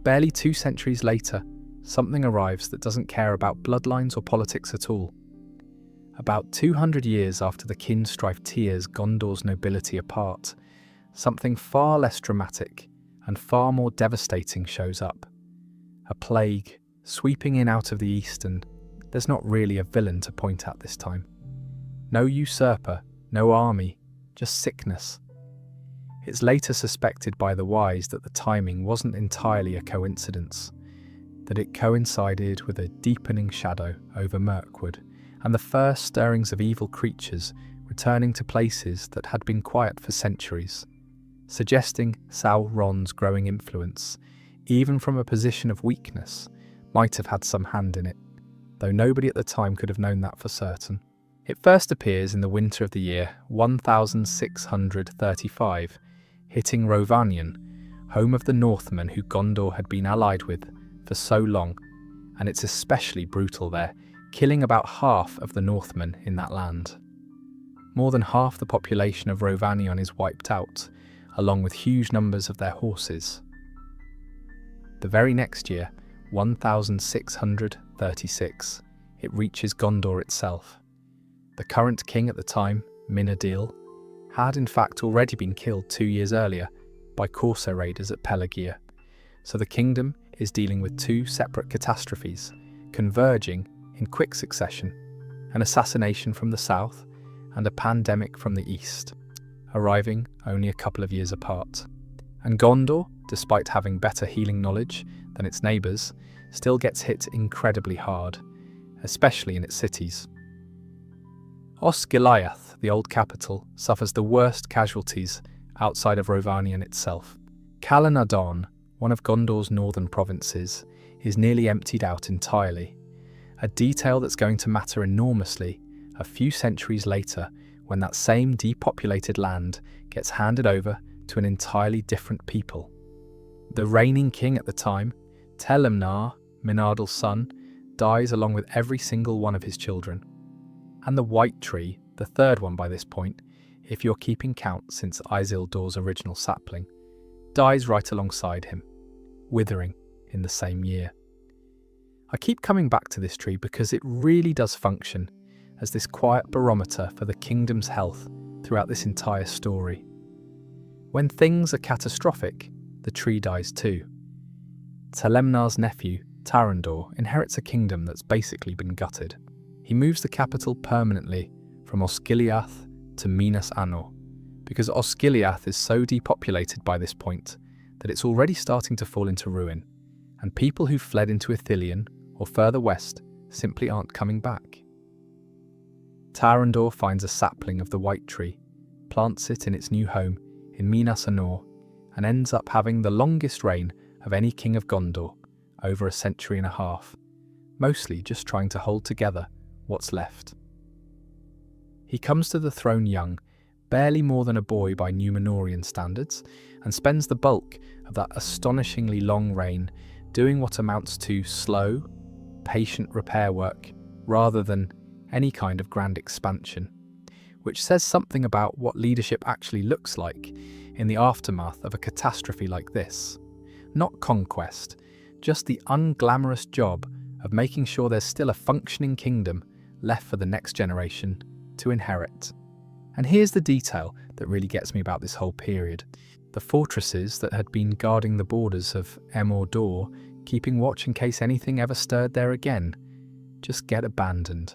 Barely 2 centuries later, something arrives that doesn't care about bloodlines or politics at all. About 200 years after the kin strife tears Gondor's nobility apart, something far less dramatic and far more devastating shows up. A plague sweeping in out of the east, and there's not really a villain to point at this time. No usurper, no army, just sickness. It's later suspected by the wise that the timing wasn't entirely a coincidence, that it coincided with a deepening shadow over Mirkwood and the first stirrings of evil creatures returning to places that had been quiet for centuries, suggesting Sauron's growing influence, even from a position of weakness, might have had some hand in it. though nobody at the time could have known that for certain. It first appears in the winter of the year 1635, hitting Rovanion, home of the Northmen who Gondor had been allied with for so long, and it's especially brutal there, killing about half of the Northmen in that land. More than half the population of Rovanion is wiped out, along with huge numbers of their horses. The very next year, 1636, it reaches Gondor itself. The current king at the time, Minadil, had in fact already been killed 2 years earlier by Corsair raiders at Pelagia, so the kingdom is dealing with two separate catastrophes, converging in quick succession: an assassination from the south and a pandemic from the east, arriving only a couple of years apart. And Gondor, despite having better healing knowledge than its neighbours, still gets hit incredibly hard, especially in its cities. Osgiliath, the old capital, suffers the worst casualties outside of Rovanion itself. Calanadon, one of Gondor's northern provinces, is nearly emptied out entirely, a detail that's going to matter enormously a few centuries later when that same depopulated land gets handed over to an entirely different people. The reigning king at the time, Telemnar, Minardil's son, dies along with every single one of his children. And the White Tree, the third one by this point, if you're keeping count since Isildur's original sapling, dies right alongside him, withering in the same year. I keep coming back to this tree because it really does function as this quiet barometer for the kingdom's health throughout this entire story. When things are catastrophic, the tree dies too. Telemnar's nephew, Tarandor, inherits a kingdom that's basically been gutted. He moves the capital permanently from Osgiliath to Minas Anor, because Osgiliath is so depopulated by this point that it's already starting to fall into ruin, and people who fled into Ithilien or further west simply aren't coming back. Tarandor finds a sapling of the White Tree, plants it in its new home in Minas Anor, and ends up having the longest reign of any king of Gondor, over a century and a half, mostly just trying to hold together what's left. He comes to the throne young, barely more than a boy by Númenórean standards, and spends the bulk of that astonishingly long reign doing what amounts to slow, patient repair work rather than any kind of grand expansion, which says something about what leadership actually looks like in the aftermath of a catastrophe like this. Not conquest, just the unglamorous job of making sure there's still a functioning kingdom left for the next generation to inherit. And here's the detail that really gets me about this whole period. The fortresses that had been guarding the borders of Mordor, keeping watch in case anything ever stirred there again, just get abandoned.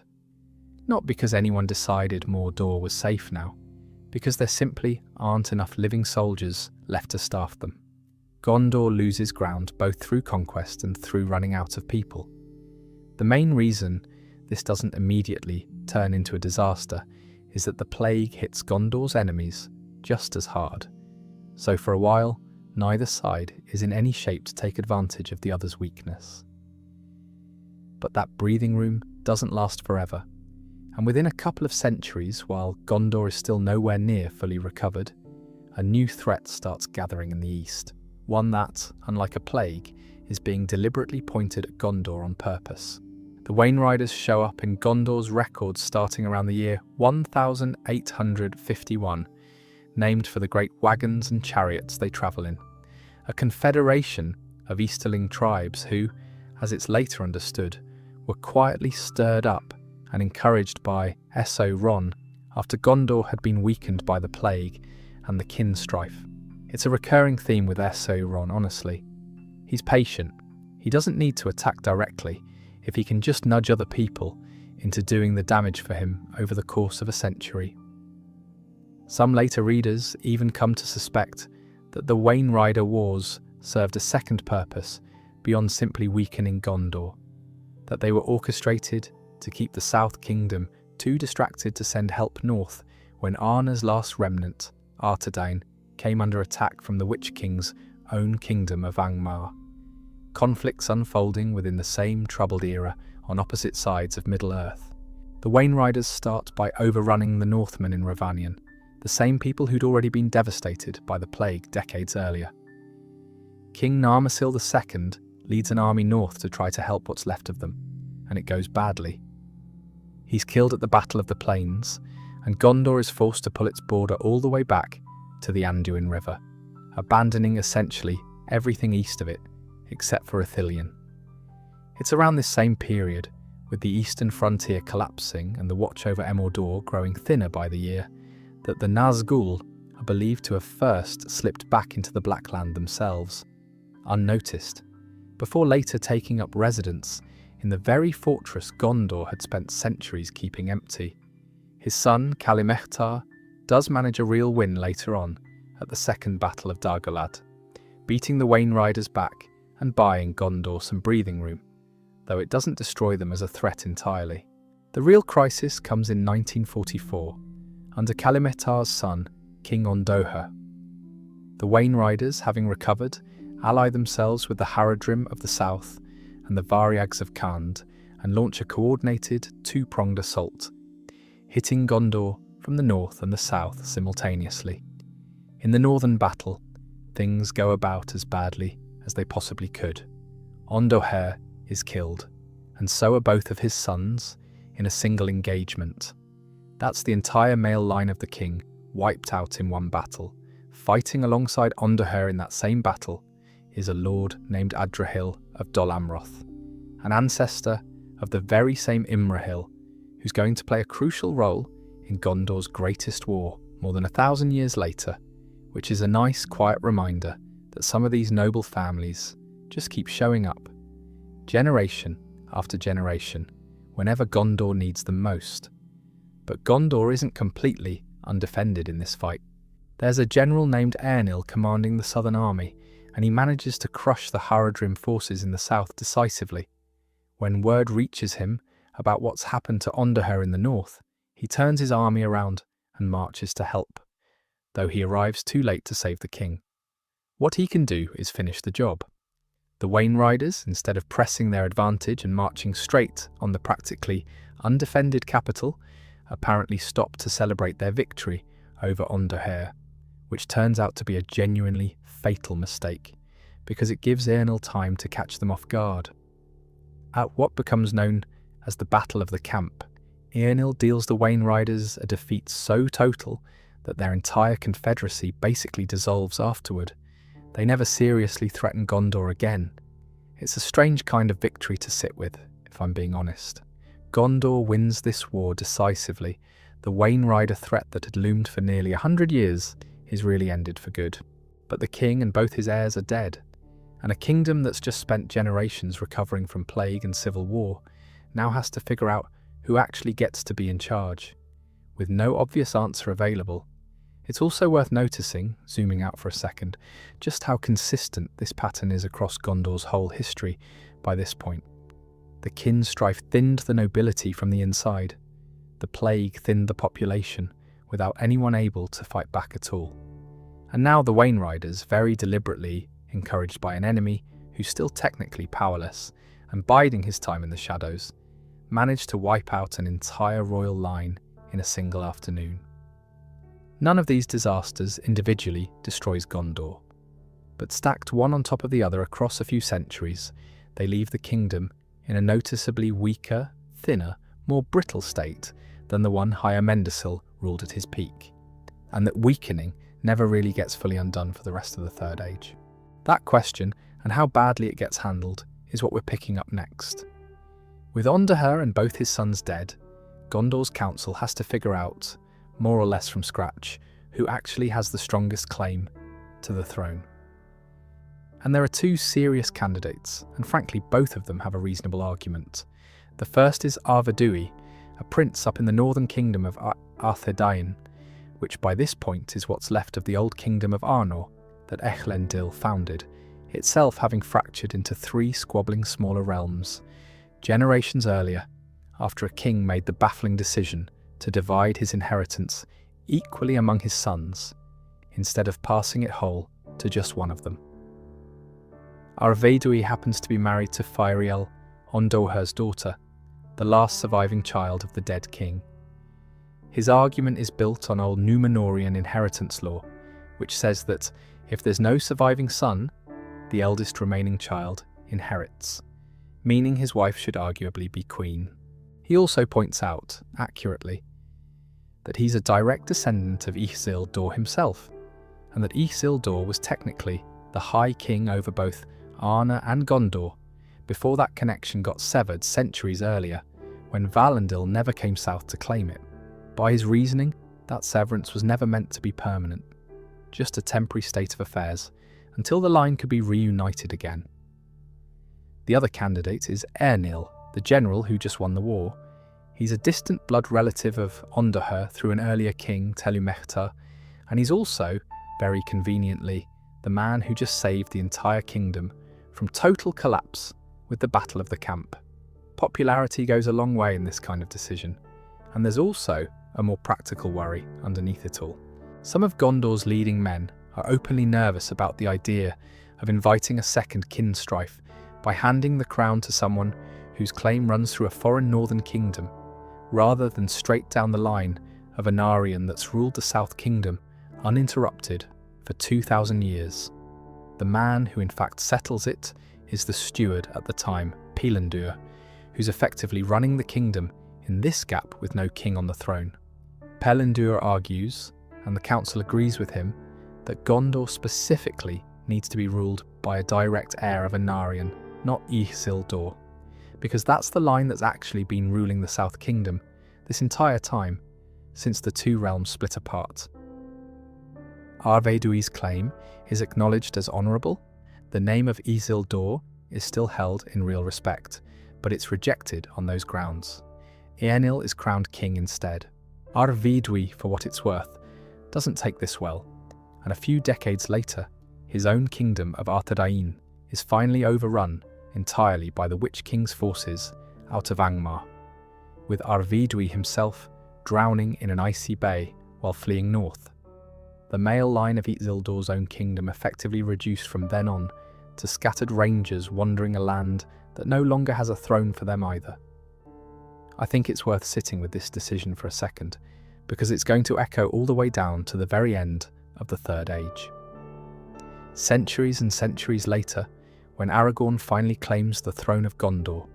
Not because anyone decided Mordor was safe now, because there simply aren't enough living soldiers left to staff them. Gondor loses ground both through conquest and through running out of people. The main reason this doesn't immediately turn into a disaster is that the plague hits Gondor's enemies just as hard. So for a while, neither side is in any shape to take advantage of the other's weakness. But that breathing room doesn't last forever, and within a couple of centuries, while Gondor is still nowhere near fully recovered, a new threat starts gathering in the east. One that, unlike a plague, is being deliberately pointed at Gondor on purpose. The Wainriders show up in Gondor's records starting around the year 1851, named for the great wagons and chariots they travel in. A confederation of Easterling tribes who, as it's later understood, were quietly stirred up and encouraged by Essos-Ron after Gondor had been weakened by the plague and the kin strife. It's a recurring theme with Essos-Ron, honestly. He's patient. He doesn't need to attack directly if he can just nudge other people into doing the damage for him over the course of a century. Some later readers even come to suspect that the Wainrider Wars served a second purpose beyond simply weakening Gondor, that they were orchestrated to keep the South Kingdom too distracted to send help north when Arna's last remnant, Arthedain, came under attack from the Witch King's own kingdom of Angmar. Conflicts unfolding within the same troubled era on opposite sides of Middle-earth. The Wainriders start by overrunning the Northmen in Rovanion, the same people who'd already been devastated by the plague decades earlier. King Narmasil II leads an army north to try to help what's left of them, and it goes badly. He's killed at the Battle of the Plains, and Gondor is forced to pull its border all the way back to the Anduin River, abandoning essentially everything east of it, except for Ithilien. It's around this same period, with the eastern frontier collapsing and the watch over Mordor growing thinner by the year, that the Nazgûl are believed to have first slipped back into the Blackland themselves, unnoticed, before later taking up residence in the very fortress Gondor had spent centuries keeping empty. His son, Kalimechtar, does manage a real win later on at the Second Battle of Dagorlad, beating the Wainriders back and buying Gondor some breathing room, though it doesn't destroy them as a threat entirely. The real crisis comes in 1944, under Kalimechtar's son, King Ondoher. The Wainriders, having recovered, ally themselves with the Haradrim of the south and the Variags of Khand and launch a coordinated, two-pronged assault, hitting Gondor from the north and the south simultaneously. In the northern battle, things go about as badly as they possibly could. Ondoher is killed, and so are both of his sons in a single engagement. That's the entire male line of the king wiped out in one battle. Fighting alongside Ondoher in that same battle is a lord named Adrahil of Dol Amroth, an ancestor of the very same Imrahil, who's going to play a crucial role in Gondor's greatest war more than 1,000 years later, which is a nice, quiet reminder that some of these noble families just keep showing up, generation after generation, whenever Gondor needs them most. But Gondor isn't completely undefended in this fight. There's a general named Eärnil commanding the southern army, and he manages to crush the Haradrim forces in the south decisively. When word reaches him about what's happened to Ondoher in the north, he turns his army around and marches to help, though he arrives too late to save the king. What he can do is finish the job. The Wainriders, instead of pressing their advantage and marching straight on the practically undefended capital, apparently stop to celebrate their victory over Ondoher, which turns out to be a genuinely fatal mistake, because it gives Eärnil time to catch them off guard. At what becomes known as the Battle of the Camp, Eärnil deals the Wainriders a defeat so total that their entire confederacy basically dissolves afterward. They never seriously threaten Gondor again. It's a strange kind of victory to sit with, if I'm being honest. Gondor wins this war decisively. The Wainrider threat that had loomed for nearly 100 years is really ended for good. But the king and both his heirs are dead, and a kingdom that's just spent generations recovering from plague and civil war now has to figure out who actually gets to be in charge, with no obvious answer available. It's also worth noticing, zooming out for a second, just how consistent this pattern is across Gondor's whole history by this point. The kin strife thinned the nobility from the inside. The plague thinned the population without anyone able to fight back at all. And now the Wainriders, very deliberately encouraged by an enemy who's still technically powerless and biding his time in the shadows, managed to wipe out an entire royal line in a single afternoon. None of these disasters individually destroys Gondor, but stacked one on top of the other across a few centuries, they leave the kingdom in a noticeably weaker, thinner, more brittle state than the one Hyamendasil ruled at his peak, and that weakening never really gets fully undone for the rest of the Third Age. That question, and how badly it gets handled, is what we're picking up next. With Ondoher and both his sons dead, Gondor's council has to figure out, more or less from scratch, who actually has the strongest claim to the throne. And there are two serious candidates, and frankly both of them have a reasonable argument. The first is Arvedui, a prince up in the northern kingdom of Arthedain, which by this point is what's left of the old kingdom of Arnor that Echlendil founded, itself having fractured into 3 squabbling smaller realms, generations earlier, after a king made the baffling decision to divide his inheritance equally among his sons, instead of passing it whole to just one of them. Arvedui happens to be married to Firiel, Ondoher's daughter, the last surviving child of the dead king. His argument is built on old Númenórean inheritance law, which says that if there's no surviving son, the eldest remaining child inherits, meaning his wife should arguably be queen. He also points out, accurately, that he's a direct descendant of Isildur himself, and that Isildur was technically the High King over both Arna and Gondor, before that connection got severed centuries earlier, when Valandil never came south to claim it. By his reasoning, that severance was never meant to be permanent, just a temporary state of affairs, until the line could be reunited again. The other candidate is Eärnil, the general who just won the war. He's a distant blood relative of Ondahur through an earlier king, Telumechta, and he's also, very conveniently, the man who just saved the entire kingdom from total collapse with the Battle of the Camp. Popularity goes a long way in this kind of decision, and there's also a more practical worry underneath it all. Some of Gondor's leading men are openly nervous about the idea of inviting a second kin strife by handing the crown to someone whose claim runs through a foreign northern kingdom, rather than straight down the line of an Aryan that's ruled the South Kingdom uninterrupted for 2,000 years. The man who in fact settles it is the steward at the time, Pelindur, who's effectively running the kingdom in this gap with no king on the throne. Pelindur argues, and the council agrees with him, that Gondor specifically needs to be ruled by a direct heir of Anarion, not Isildur, because that's the line that's actually been ruling the South Kingdom this entire time, since the two realms split apart. Arvedui's claim is acknowledged as honourable. The name of Isildur is still held in real respect, but it's rejected on those grounds. Eärnil is crowned king instead. Arvedui, for what it's worth, doesn't take this well, and a few decades later, his own kingdom of Arthedain is finally overrun entirely by the Witch King's forces out of Angmar, with Arvedui himself drowning in an icy bay while fleeing north. The male line of Isildur's own kingdom effectively reduced from then on to scattered rangers wandering a land that no longer has a throne for them either. I think it's worth sitting with this decision for a second, because it's going to echo all the way down to the very end of the Third Age. Centuries and centuries later, when Aragorn finally claims the throne of Gondor,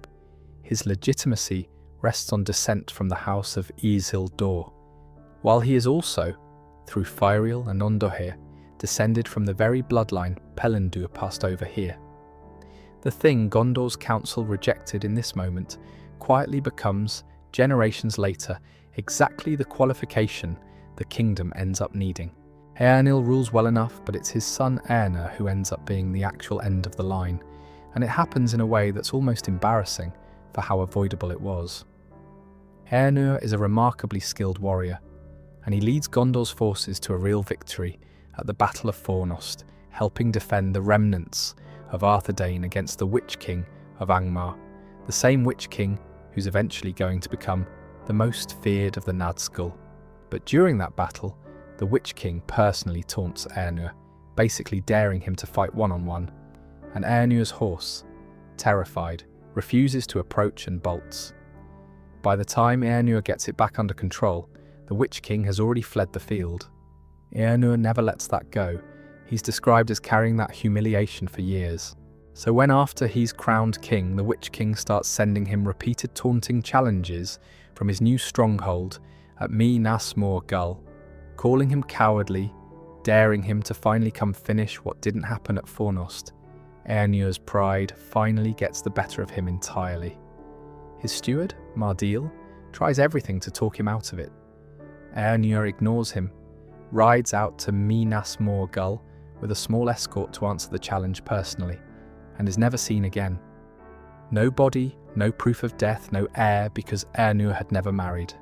his legitimacy rests on descent from the house of Isildur, while he is also, through Firiel and Ondohir, descended from the very bloodline Pelindur passed over here. The thing Gondor's council rejected in this moment quietly becomes, generations later, exactly the qualification the kingdom ends up needing. Eärnil rules well enough, but it's his son Eärnur who ends up being the actual end of the line, and it happens in a way that's almost embarrassing for how avoidable it was. Eärnur is a remarkably skilled warrior, and he leads Gondor's forces to a real victory at the Battle of Fornost, helping defend the remnants of Arthedain against the Witch King of Angmar, the same Witch King who's eventually going to become the most feared of the Nazgul. But during that battle, the Witch King personally taunts Eärnur, basically daring him to fight one-on-one, and Eärnur's horse, terrified, refuses to approach and bolts. By the time Eärnur gets it back under control, the Witch King has already fled the field. Eärnur never lets that go. He's described as carrying that humiliation for years. So when after he's crowned king, the Witch King starts sending him repeated taunting challenges from his new stronghold at Minas Morgul, calling him cowardly, daring him to finally come finish what didn't happen at Fornost, Eärnur's pride finally gets the better of him entirely. His steward, Mardil, tries everything to talk him out of it. Eärnur ignores him, rides out to Minas Morgul with a small escort to answer the challenge personally, and is never seen again. No body, no proof of death, no heir, because Eärnur had never married.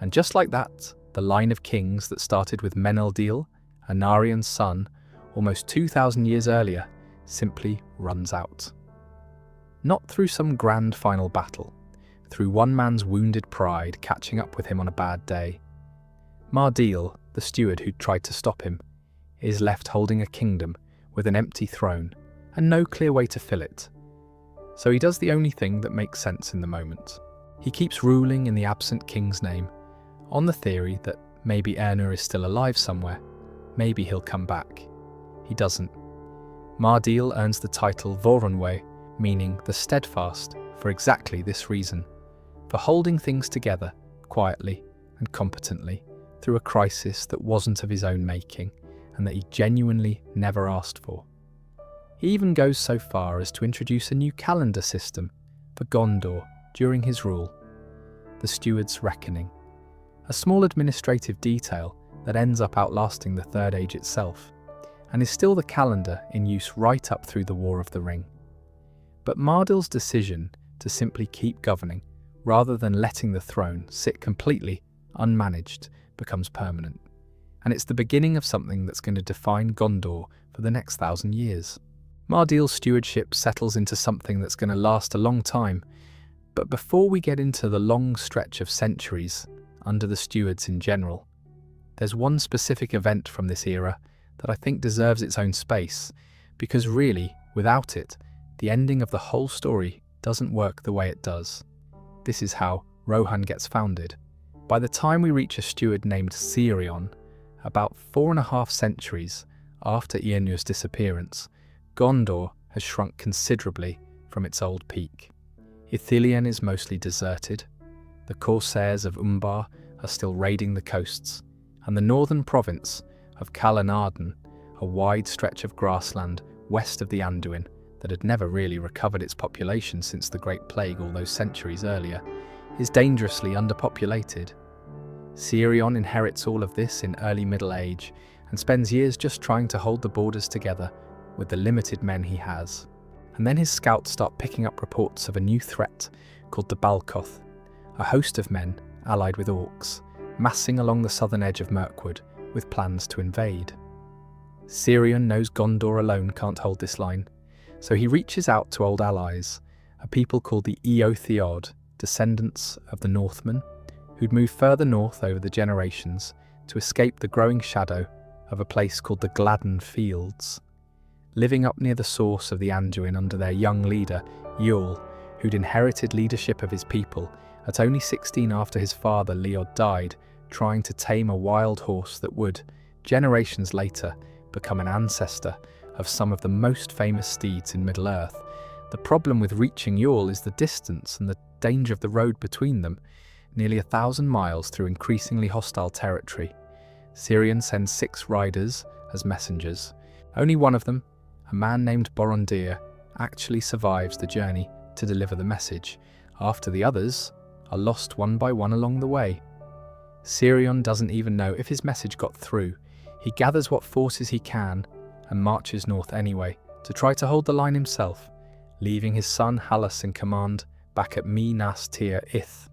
And just like that, the line of kings that started with Meneldil, Anarion's son, almost 2,000 years earlier, simply runs out. Not through some grand final battle, through one man's wounded pride catching up with him on a bad day. Mardil, the steward who tried to stop him, is left holding a kingdom with an empty throne and no clear way to fill it. So he does the only thing that makes sense in the moment. He keeps ruling in the absent king's name, on the theory that maybe Erna is still alive somewhere, maybe he'll come back. He doesn't. Mardil earns the title Voronwe, meaning the steadfast, for exactly this reason, for holding things together quietly and competently through a crisis that wasn't of his own making and that he genuinely never asked for. He even goes so far as to introduce a new calendar system for Gondor during his rule, the Steward's Reckoning, a small administrative detail that ends up outlasting the Third Age itself, and is still the calendar in use right up through the War of the Ring. But Mardil's decision to simply keep governing, rather than letting the throne sit completely unmanaged, becomes permanent. And it's the beginning of something that's going to define Gondor for the next 1,000 years. Mardil's stewardship settles into something that's going to last a long time, but before we get into the long stretch of centuries under the stewards in general, there's one specific event from this era that I think deserves its own space, because really, without it, the ending of the whole story doesn't work the way it does. This is how Rohan gets founded. By the time we reach a steward named Sirion, about 4.5 centuries after Eärnur's disappearance, Gondor has shrunk considerably from its old peak. Ithilien is mostly deserted, the corsairs of Umbar are still raiding the coasts, and the northern province of Calanarden, a wide stretch of grassland west of the Anduin that had never really recovered its population since the Great Plague all those centuries earlier, is dangerously underpopulated. Sirion inherits all of this in early middle age and spends years just trying to hold the borders together with the limited men he has. And then his scouts start picking up reports of a new threat called the Balcoth, a host of men allied with orcs, massing along the southern edge of Mirkwood with plans to invade. Sirion knows Gondor alone can't hold this line, so he reaches out to old allies, a people called the Eotheod, descendants of the Northmen, who'd moved further north over the generations to escape the growing shadow of a place called the Gladden Fields. Living up near the source of the Anduin under their young leader, Yule, who'd inherited leadership of his people at only 16 after his father Leod died, trying to tame a wild horse that would, generations later, become an ancestor of some of the most famous steeds in Middle-earth. The problem with reaching Yule is the distance and the danger of the road between them, nearly 1,000 miles through increasingly hostile territory. Sirion sends 6 riders as messengers. Only one of them, a man named Borondir, actually survives the journey to deliver the message, after the others are lost one by one along the way. Sirion doesn't even know if his message got through. He gathers what forces he can and marches north anyway, to try to hold the line himself, leaving his son Hallas in command back at Minas Tir Ith.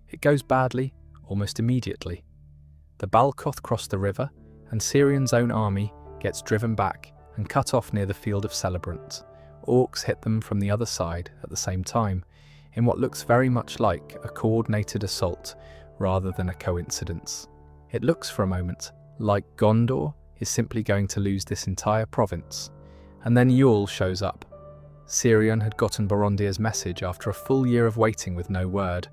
It goes badly almost immediately. The Balcoth cross the river, and Sirion's own army gets driven back and cut off near the Field of Celebrant. Orcs hit them from the other side at the same time, in what looks very much like a coordinated assault rather than a coincidence. It looks for a moment like Gondor is simply going to lose this entire province, and then Yule shows up. Sirion had gotten Borondir's message after a full year of waiting with no word.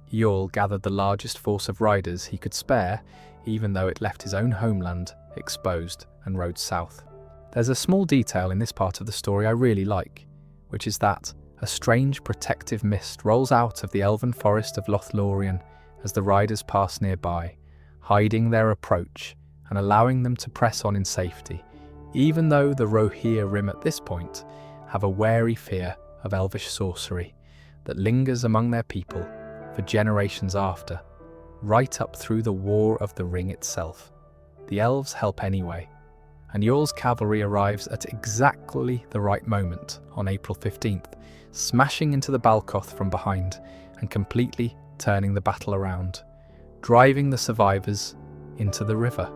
Yule gathered the largest force of riders he could spare, even though it left his own homeland exposed and rode south. There's a small detail in this part of the story I really like, which is that a strange protective mist rolls out of the elven forest of Lothlorien as the riders pass nearby, hiding their approach and allowing them to press on in safety, even though the Rohirrim Rim at this point have a wary fear of elvish sorcery that lingers among their people for generations after, right up through the War of the Ring itself. The elves help anyway, and Yul's cavalry arrives at exactly the right moment on April 15th, smashing into the Balcoth from behind and completely turning the battle around, driving the survivors into the river.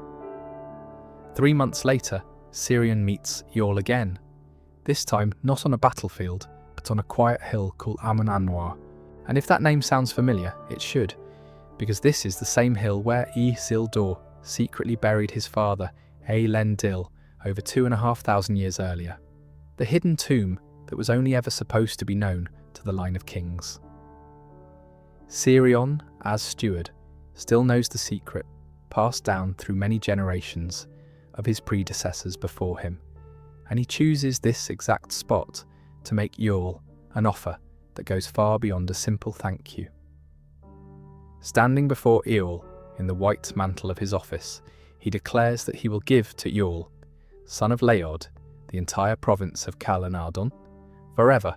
3 months later, Sirion meets Yul again, this time not on a battlefield, but on a quiet hill called Amon Anwar. And if that name sounds familiar, it should, because this is the same hill where Isildur secretly buried his father, Elendil, over 2,500 years earlier. The hidden tomb that was only ever supposed to be known to the line of kings. Sirion, as steward, still knows the secret, passed down through many generations of his predecessors before him, and he chooses this exact spot to make Iorl an offer that goes far beyond a simple thank you. Standing before Iorl in the white mantle of his office, he declares that he will give to Iorl, son of Leod, the entire province of Calanardon, forever,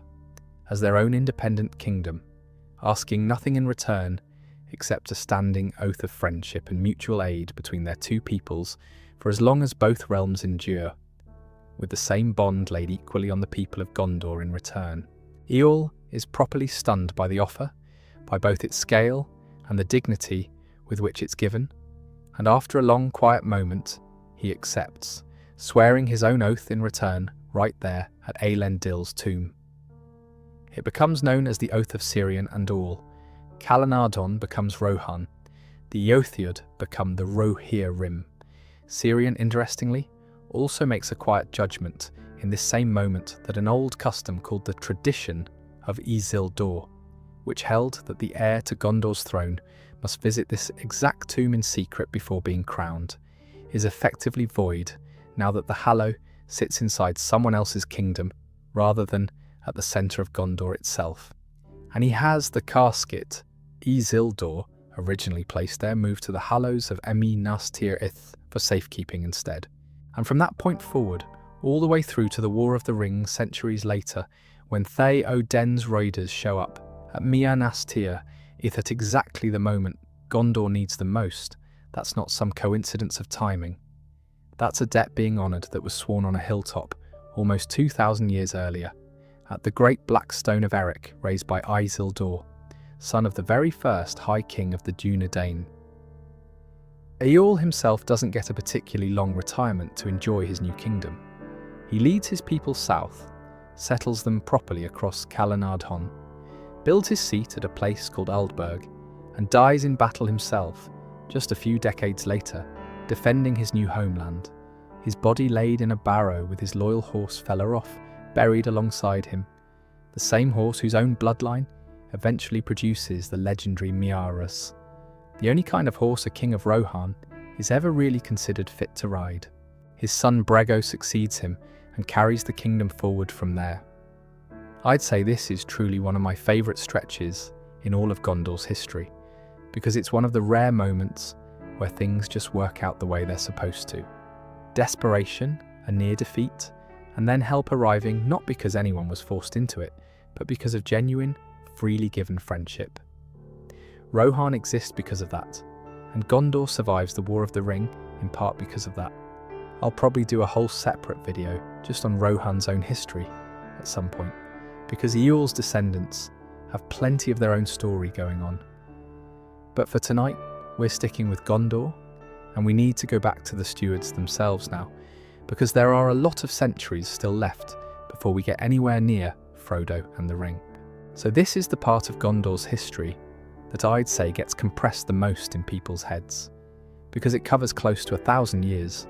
as their own independent kingdom, asking nothing in return except a standing oath of friendship and mutual aid between their two peoples for as long as both realms endure, with the same bond laid equally on the people of Gondor in return. Iorl is properly stunned by the offer, by both its scale and the dignity with which it's given, and after a long quiet moment, he accepts, swearing his own oath in return right there at Elendil's tomb. It becomes known as the Oath of Sirion and All. Calanardon becomes Rohan. The Eothiod become the Rohir Rim. Sirion, interestingly, also makes a quiet judgment in this same moment that an old custom called the Tradition of Isildur, which held that the heir to Gondor's throne must visit this exact tomb in secret before being crowned, is effectively void now that the Hallow sits inside someone else's kingdom rather than at the centre of Gondor itself. And he has the casket Isildur, originally placed there, moved to the Hallows of Emi Nastir Ith for safekeeping instead. And from that point forward, all the way through to the War of the Rings centuries later, when Thay Oden's Raiders show up at Mia Nastir Ith at exactly the moment Gondor needs them most, that's not some coincidence of timing. That's a debt being honoured that was sworn on a hilltop almost 2,000 years earlier, at the great black stone of Eric raised by Isildur, son of the very first High King of the Dunedain. Iorl himself doesn't get a particularly long retirement to enjoy his new kingdom. He leads his people south, settles them properly across Calanardon, builds his seat at a place called Aldburg, and dies in battle himself, just a few decades later, defending his new homeland, his body laid in a barrow with his loyal horse Felaroth buried alongside him, the same horse whose own bloodline eventually produces the legendary Miaras, the only kind of horse a king of Rohan is ever really considered fit to ride. His son Brego succeeds him and carries the kingdom forward from there. I'd say this is truly one of my favourite stretches in all of Gondor's history, because it's one of the rare moments where things just work out the way they're supposed to. Desperation, a near defeat, and then help arriving not because anyone was forced into it, but because of genuine, freely given friendship. Rohan exists because of that, and Gondor survives the War of the Ring in part because of that. I'll probably do a whole separate video just on Rohan's own history at some point, because Iorl's descendants have plenty of their own story going on. But for tonight, we're sticking with Gondor, and we need to go back to the stewards themselves now, because there are a lot of centuries still left before we get anywhere near Frodo and the Ring. So this is the part of Gondor's history that I'd say gets compressed the most in people's heads, because it covers close to 1,000 years,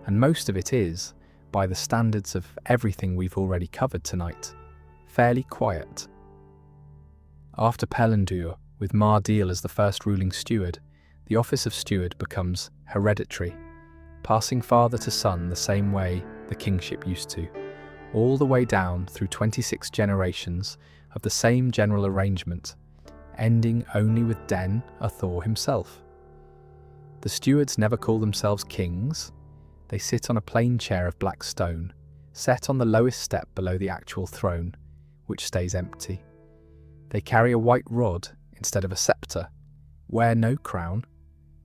and most of it is, by the standards of everything we've already covered tonight, fairly quiet. After Pelendur, with Mardil as the first ruling steward, the office of steward becomes hereditary, passing father to son the same way the kingship used to, all the way down through 26 generations of the same general arrangement, ending only with Den Athor himself. The stewards never call themselves kings. They sit on a plain chair of black stone, set on the lowest step below the actual throne, which stays empty. They carry a white rod instead of a sceptre, wear no crown,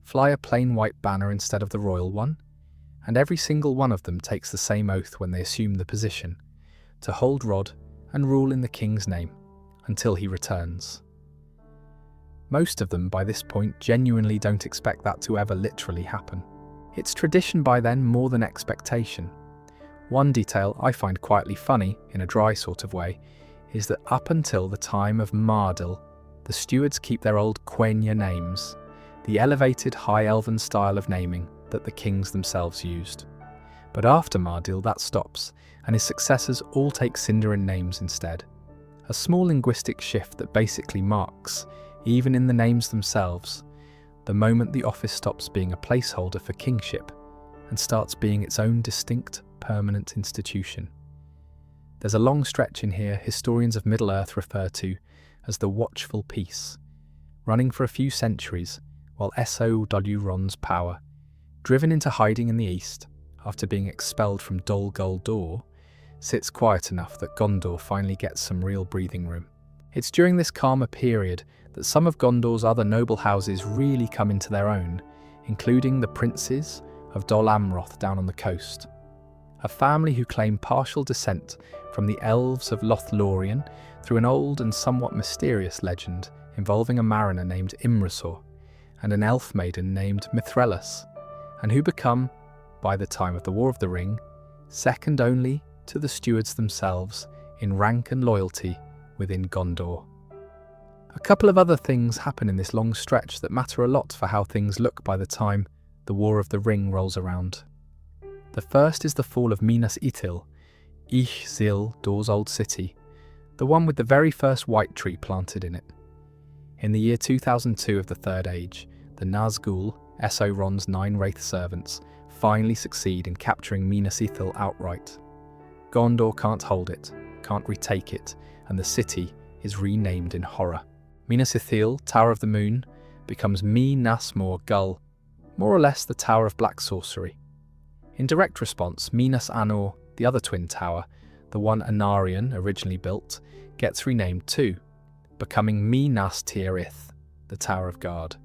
fly a plain white banner instead of the royal one, and every single one of them takes the same oath when they assume the position, to hold rod and rule in the king's name, until he returns. Most of them by this point genuinely don't expect that to ever literally happen. It's tradition by then more than expectation. One detail I find quietly funny, in a dry sort of way, is that up until the time of Mardil, the stewards keep their old Quenya names, the elevated High Elven style of naming that the kings themselves used. But after Mardil that stops, and his successors all take Sindarin names instead. A small linguistic shift that basically marks even in the names themselves, the moment the office stops being a placeholder for kingship and starts being its own distinct, permanent institution. There's a long stretch in here historians of Middle-earth refer to as the Watchful Peace, running for a few centuries while SOW Ron's power, driven into hiding in the east after being expelled from Dol Guldur, sits quiet enough that Gondor finally gets some real breathing room. It's during this calmer period that some of Gondor's other noble houses really come into their own, including the princes of Dol Amroth down on the coast, a family who claim partial descent from the elves of Lothlorien through an old and somewhat mysterious legend involving a mariner named Imrasor and an elf maiden named Mithrelus, and who become, by the time of the War of the Ring, second only to the stewards themselves in rank and loyalty within Gondor. A couple of other things happen in this long stretch that matter a lot for how things look by the time the War of the Ring rolls around. The first is the fall of Minas Ithil, Isil's old city, the one with the very first white tree planted in it. In the year 2002 of the Third Age, the Nazgul, Sauron's 9 wraith servants, finally succeed in capturing Minas Ithil outright. Gondor can't hold it, can't retake it, and the city is renamed in horror. Minas Ithil, Tower of the Moon, becomes Minas Morgul, more or less the Tower of Black Sorcery. In direct response, Minas Anor, the other twin tower, the one Anarion originally built, gets renamed too, becoming Minas Tirith, the Tower of Guard.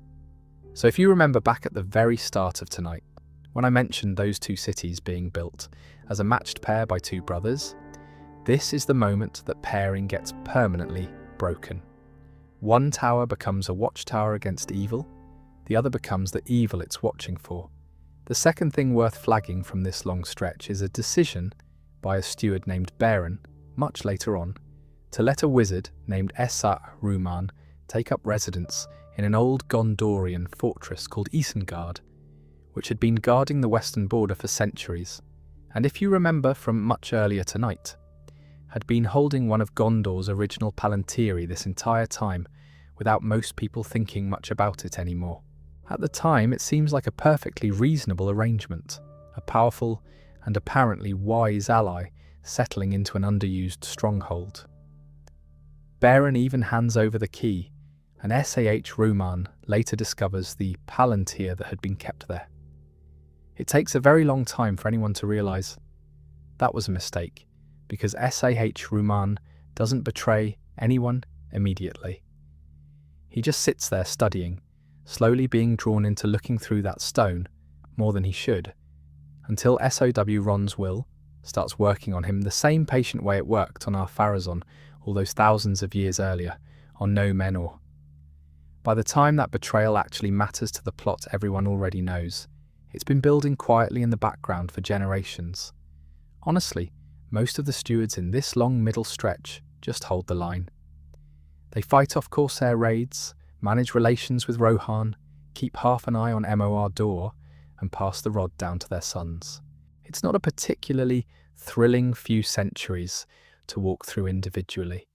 So if you remember back at the very start of tonight, when I mentioned those two cities being built as a matched pair by two brothers, this is the moment that pairing gets permanently broken. One tower becomes a watchtower against evil, the other becomes the evil it's watching for. The second thing worth flagging from this long stretch is a decision by a steward named Beren, much later on, to let a wizard named Ruman take up residence in an old Gondorian fortress called Isengard, which had been guarding the western border for centuries, and if you remember from much earlier tonight, had been holding one of Gondor's original Palantiri this entire time without most people thinking much about it anymore. At the time, it seems like a perfectly reasonable arrangement, a powerful and apparently wise ally settling into an underused stronghold. Beren even hands over the key, and Ruman later discovers the Palantir that had been kept there. It takes a very long time for anyone to realise that was a mistake, because Ruman doesn't betray anyone immediately. He just sits there studying, slowly being drawn into looking through that stone more than he should, until SOW Ron's will starts working on him the same patient way it worked on our Pharazôn all those thousands of years earlier on No Menor. By the time that betrayal actually matters to the plot everyone already knows, it's been building quietly in the background for generations. Honestly, most of the stewards in this long middle stretch just hold the line. They fight off Corsair raids, manage relations with Rohan, keep half an eye on Mor Dor, and pass the rod down to their sons. It's not a particularly thrilling few centuries to walk through individually,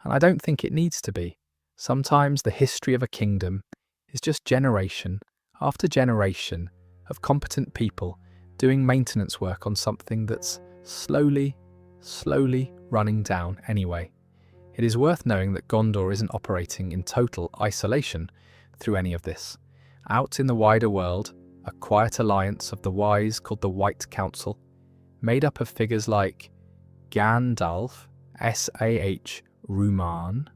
and I don't think it needs to be. Sometimes the history of a kingdom is just generation after generation of competent people doing maintenance work on something that's slowly running down anyway. It is worth knowing that Gondor isn't operating in total isolation through any of this. Out in the wider world, a quiet alliance of the wise called the White Council, made up of figures like Gandalf, Ruman,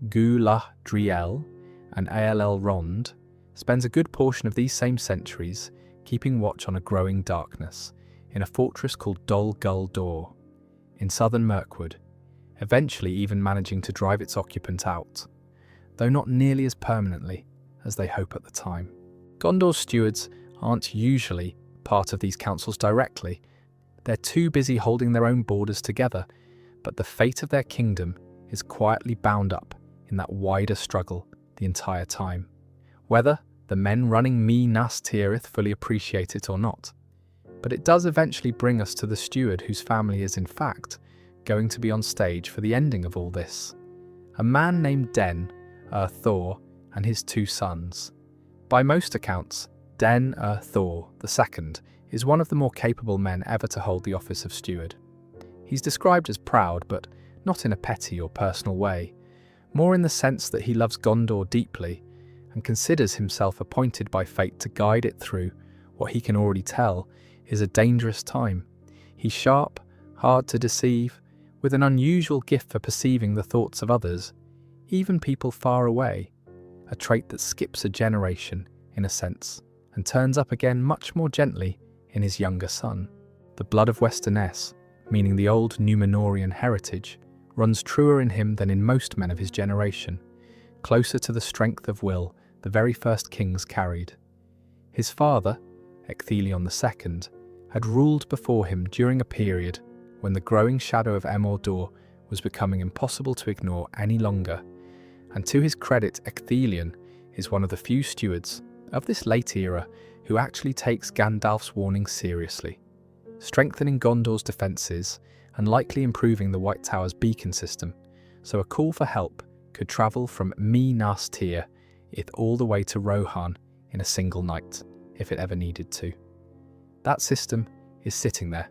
Galadriel, and Elrond, spends a good portion of these same centuries keeping watch on a growing darkness in a fortress called Dol Guldur in southern Mirkwood, eventually even managing to drive its occupant out, though not nearly as permanently as they hope at the time. Gondor's stewards aren't usually part of these councils directly. They're too busy holding their own borders together, but the fate of their kingdom is quietly bound up in that wider struggle the entire time. Whether the men running Minas Tirith fully appreciate it or not, but it does eventually bring us to the steward whose family is in fact going to be on stage for the ending of all this. A man named Den, Thor, and his 2 sons. By most accounts, Den Thor II is one of the more capable men ever to hold the office of steward. He's described as proud, but not in a petty or personal way, more in the sense that he loves Gondor deeply and considers himself appointed by fate to guide it through what he can already tell is a dangerous time. He's sharp, hard to deceive, with an unusual gift for perceiving the thoughts of others, even people far away, a trait that skips a generation, in a sense, and turns up again much more gently in his younger son. The blood of Westernesse, meaning the old Númenórean heritage, runs truer in him than in most men of his generation, closer to the strength of will the very first kings carried. His father, Ecthelion II, had ruled before him during a period when the growing shadow of Mordor was becoming impossible to ignore any longer, and to his credit, Ecthelion is one of the few stewards of this late era who actually takes Gandalf's warning seriously, strengthening Gondor's defences and likely improving the White Tower's beacon system, so a call for help could travel from Minas Tirith all the way to Rohan in a single night, if it ever needed to. That system is sitting there,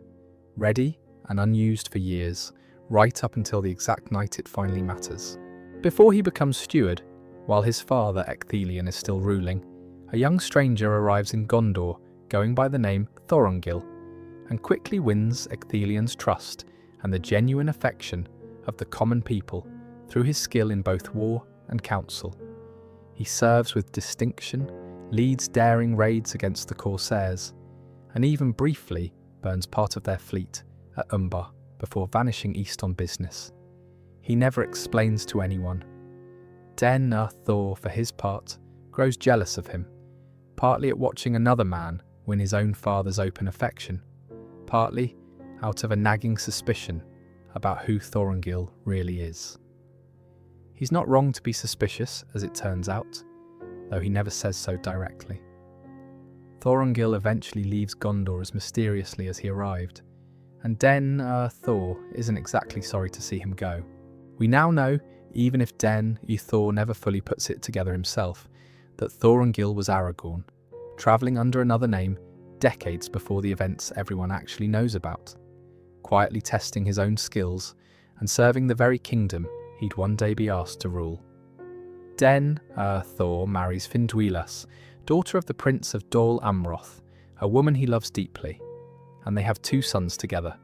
ready and unused for years, right up until the exact night it finally matters. Before he becomes steward, while his father Ecthelion is still ruling, a young stranger arrives in Gondor going by the name Thorongil, and quickly wins Ecthelion's trust and the genuine affection of the common people through his skill in both war and counsel. He serves with distinction, leads daring raids against the Corsairs, and even briefly burns part of their fleet at Umbar before vanishing east on business. He never explains to anyone. Den Thor, for his part, grows jealous of him, partly at watching another man win his own father's open affection, partly out of a nagging suspicion about who Thorongil really is. He's not wrong to be suspicious, as it turns out, though he never says so directly. Thorongil eventually leaves Gondor as mysteriously as he arrived, and Den Thor isn't exactly sorry to see him go. We now know, even if Den Thor never fully puts it together himself, that Thorongil was Aragorn, travelling under another name decades before the events everyone actually knows about, quietly testing his own skills and serving the very kingdom he'd one day be asked to rule. Den Thor marries Finduilas, daughter of the Prince of Dol Amroth, a woman he loves deeply, and they have 2 sons together,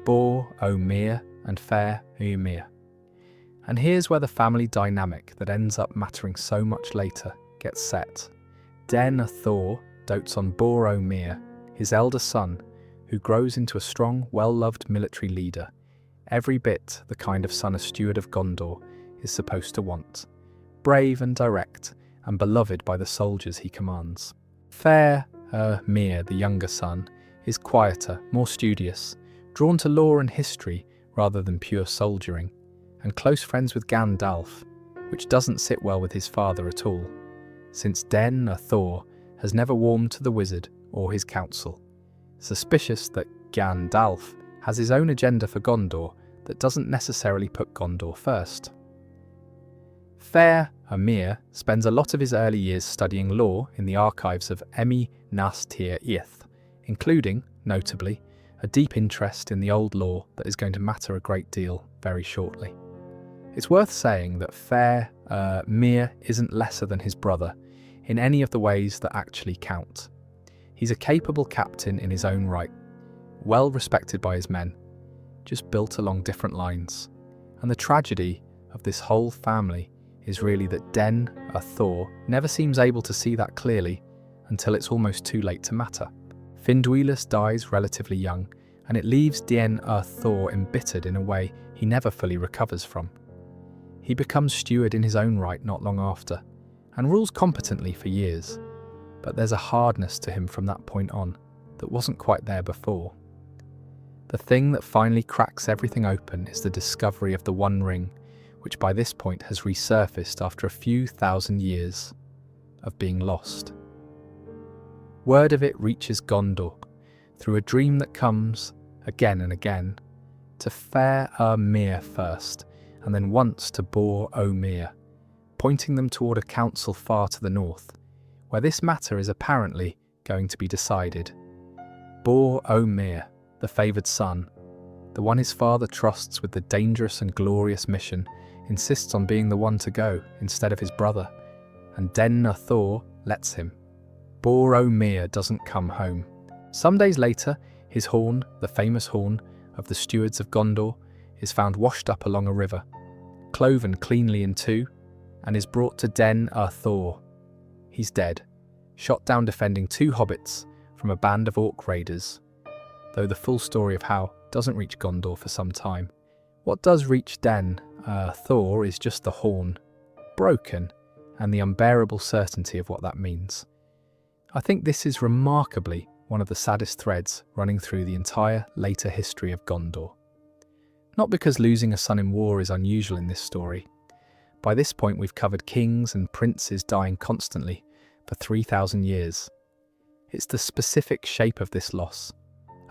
Bor Ómir and Fair Ómir. And here's where the family dynamic that ends up mattering so much later gets set. Den Thor dotes on Bor Ómir, his elder son, who grows into a strong, well-loved military leader, every bit the kind of son a steward of Gondor is supposed to want, brave and direct, and beloved by the soldiers he commands. Fair Mir, the younger son, is quieter, more studious, drawn to lore and history rather than pure soldiering, and close friends with Gandalf, which doesn't sit well with his father at all, since Den Thor has never warmed to the wizard or his council, suspicious that Gandalf has his own agenda for Gondor that doesn't necessarily put Gondor first. Fair Amir spends a lot of his early years studying law in the archives of Minas Tirith, including, notably, a deep interest in the old law that is going to matter a great deal very shortly. It's worth saying that Fair Mir isn't lesser than his brother in any of the ways that actually count. He's a capable captain in his own right, well respected by his men, just built along different lines. And the tragedy of this whole family is really that Den Thor never seems able to see that clearly until it's almost too late to matter. Finduilas dies relatively young, and it leaves Den Thor embittered in a way he never fully recovers from. He becomes steward in his own right not long after, and rules competently for years, but there's a hardness to him from that point on that wasn't quite there before. The thing that finally cracks everything open is the discovery of the One Ring, which by this point has resurfaced after a few thousand years of being lost. Word of it reaches Gondor, through a dream that comes, again and again, to Fair Mir first, and then once to Bor Ómir, pointing them toward a council far to the north, where this matter is apparently going to be decided. Bor O'Mere, the favoured son, the one his father trusts with the dangerous and glorious mission, insists on being the one to go instead of his brother, and Den Thor lets him. Bor O'Mere doesn't come home. Some days later, his horn, the famous horn of the stewards of Gondor, is found washed up along a river, cloven cleanly in two, and is brought to Den Thor. He's dead, shot down defending 2 hobbits from a band of orc raiders, though the full story of how doesn't reach Gondor for some time. What does reach Den Thor is just the horn, broken, and the unbearable certainty of what that means. I think this is remarkably one of the saddest threads running through the entire later history of Gondor. Not because losing a son in war is unusual in this story. By this point we've covered kings and princes dying constantly for 3,000 years. It's the specific shape of this loss.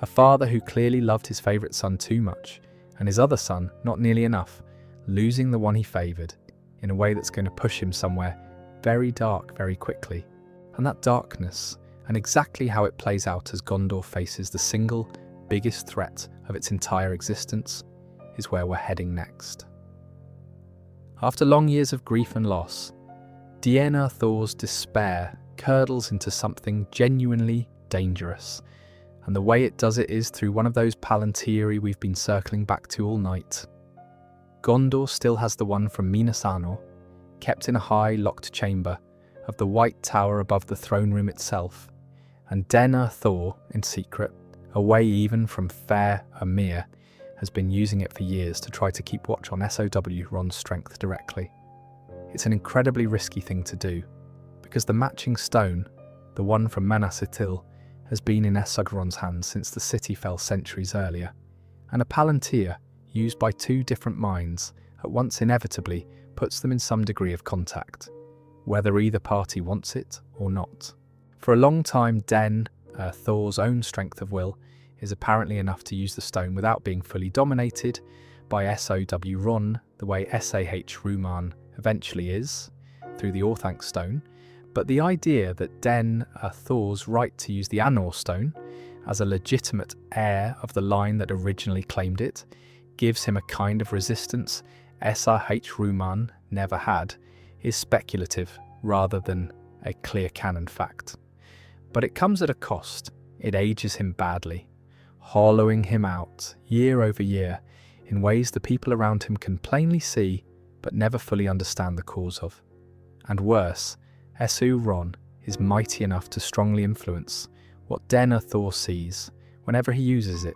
A father who clearly loved his favourite son too much, and his other son not nearly enough, losing the one he favoured in a way that's going to push him somewhere very dark very quickly. And that darkness, and exactly how it plays out as Gondor faces the single biggest threat of its entire existence, is where we're heading next. After long years of grief and loss, Dien Thor's despair curdles into something genuinely dangerous, and the way it does it is through one of those Palantiri we've been circling back to all night. Gondor still has the one from Minas Anor, kept in a high, locked chamber of the White Tower above the throne room itself, and Den Thor, in secret, away even from fair Amir, has been using it for years to try to keep watch on SOW Ron's strength directly. It's an incredibly risky thing to do, because the matching stone, the one from Manasitil, has been in Esogron's hands since the city fell centuries earlier, and a Palantir, used by 2 different minds, at once inevitably puts them in some degree of contact, whether either party wants it or not. For a long time, Den Thor's own strength of will is apparently enough to use the stone without being fully dominated by SOW Ron the way SAH Ruman eventually is, through the Orthanc stone, but the idea that Den Thor's right to use the Anor stone as a legitimate heir of the line that originally claimed it gives him a kind of resistance SRH Ruman never had, is speculative rather than a clear canon fact. But it comes at a cost. It ages him badly, hollowing him out year over year in ways the people around him can plainly see but never fully understand the cause of. And worse, Esu Ron is mighty enough to strongly influence what Den Thor sees whenever he uses it,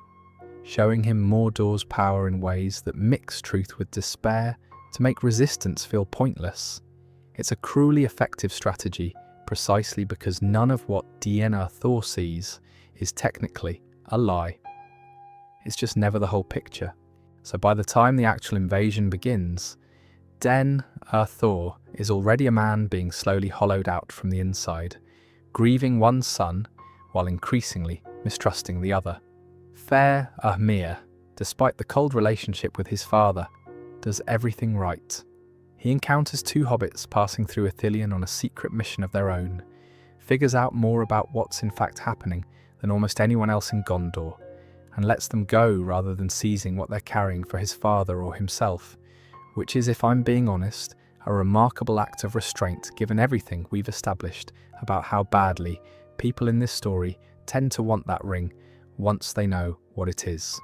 showing him Mordor's power in ways that mix truth with despair to make resistance feel pointless. It's a cruelly effective strategy precisely because none of what Den Thor sees is technically a lie. It's just never the whole picture. So by the time the actual invasion begins, Den Thor is already a man being slowly hollowed out from the inside, grieving one son while increasingly mistrusting the other. Fair Ahmir, despite the cold relationship with his father, does everything right. He encounters 2 hobbits passing through Ithilien on a secret mission of their own, figures out more about what's in fact happening than almost anyone else in Gondor, and lets them go rather than seizing what they're carrying for his father or himself, which is, if I'm being honest, a remarkable act of restraint given everything we've established about how badly people in this story tend to want that ring once they know what it is.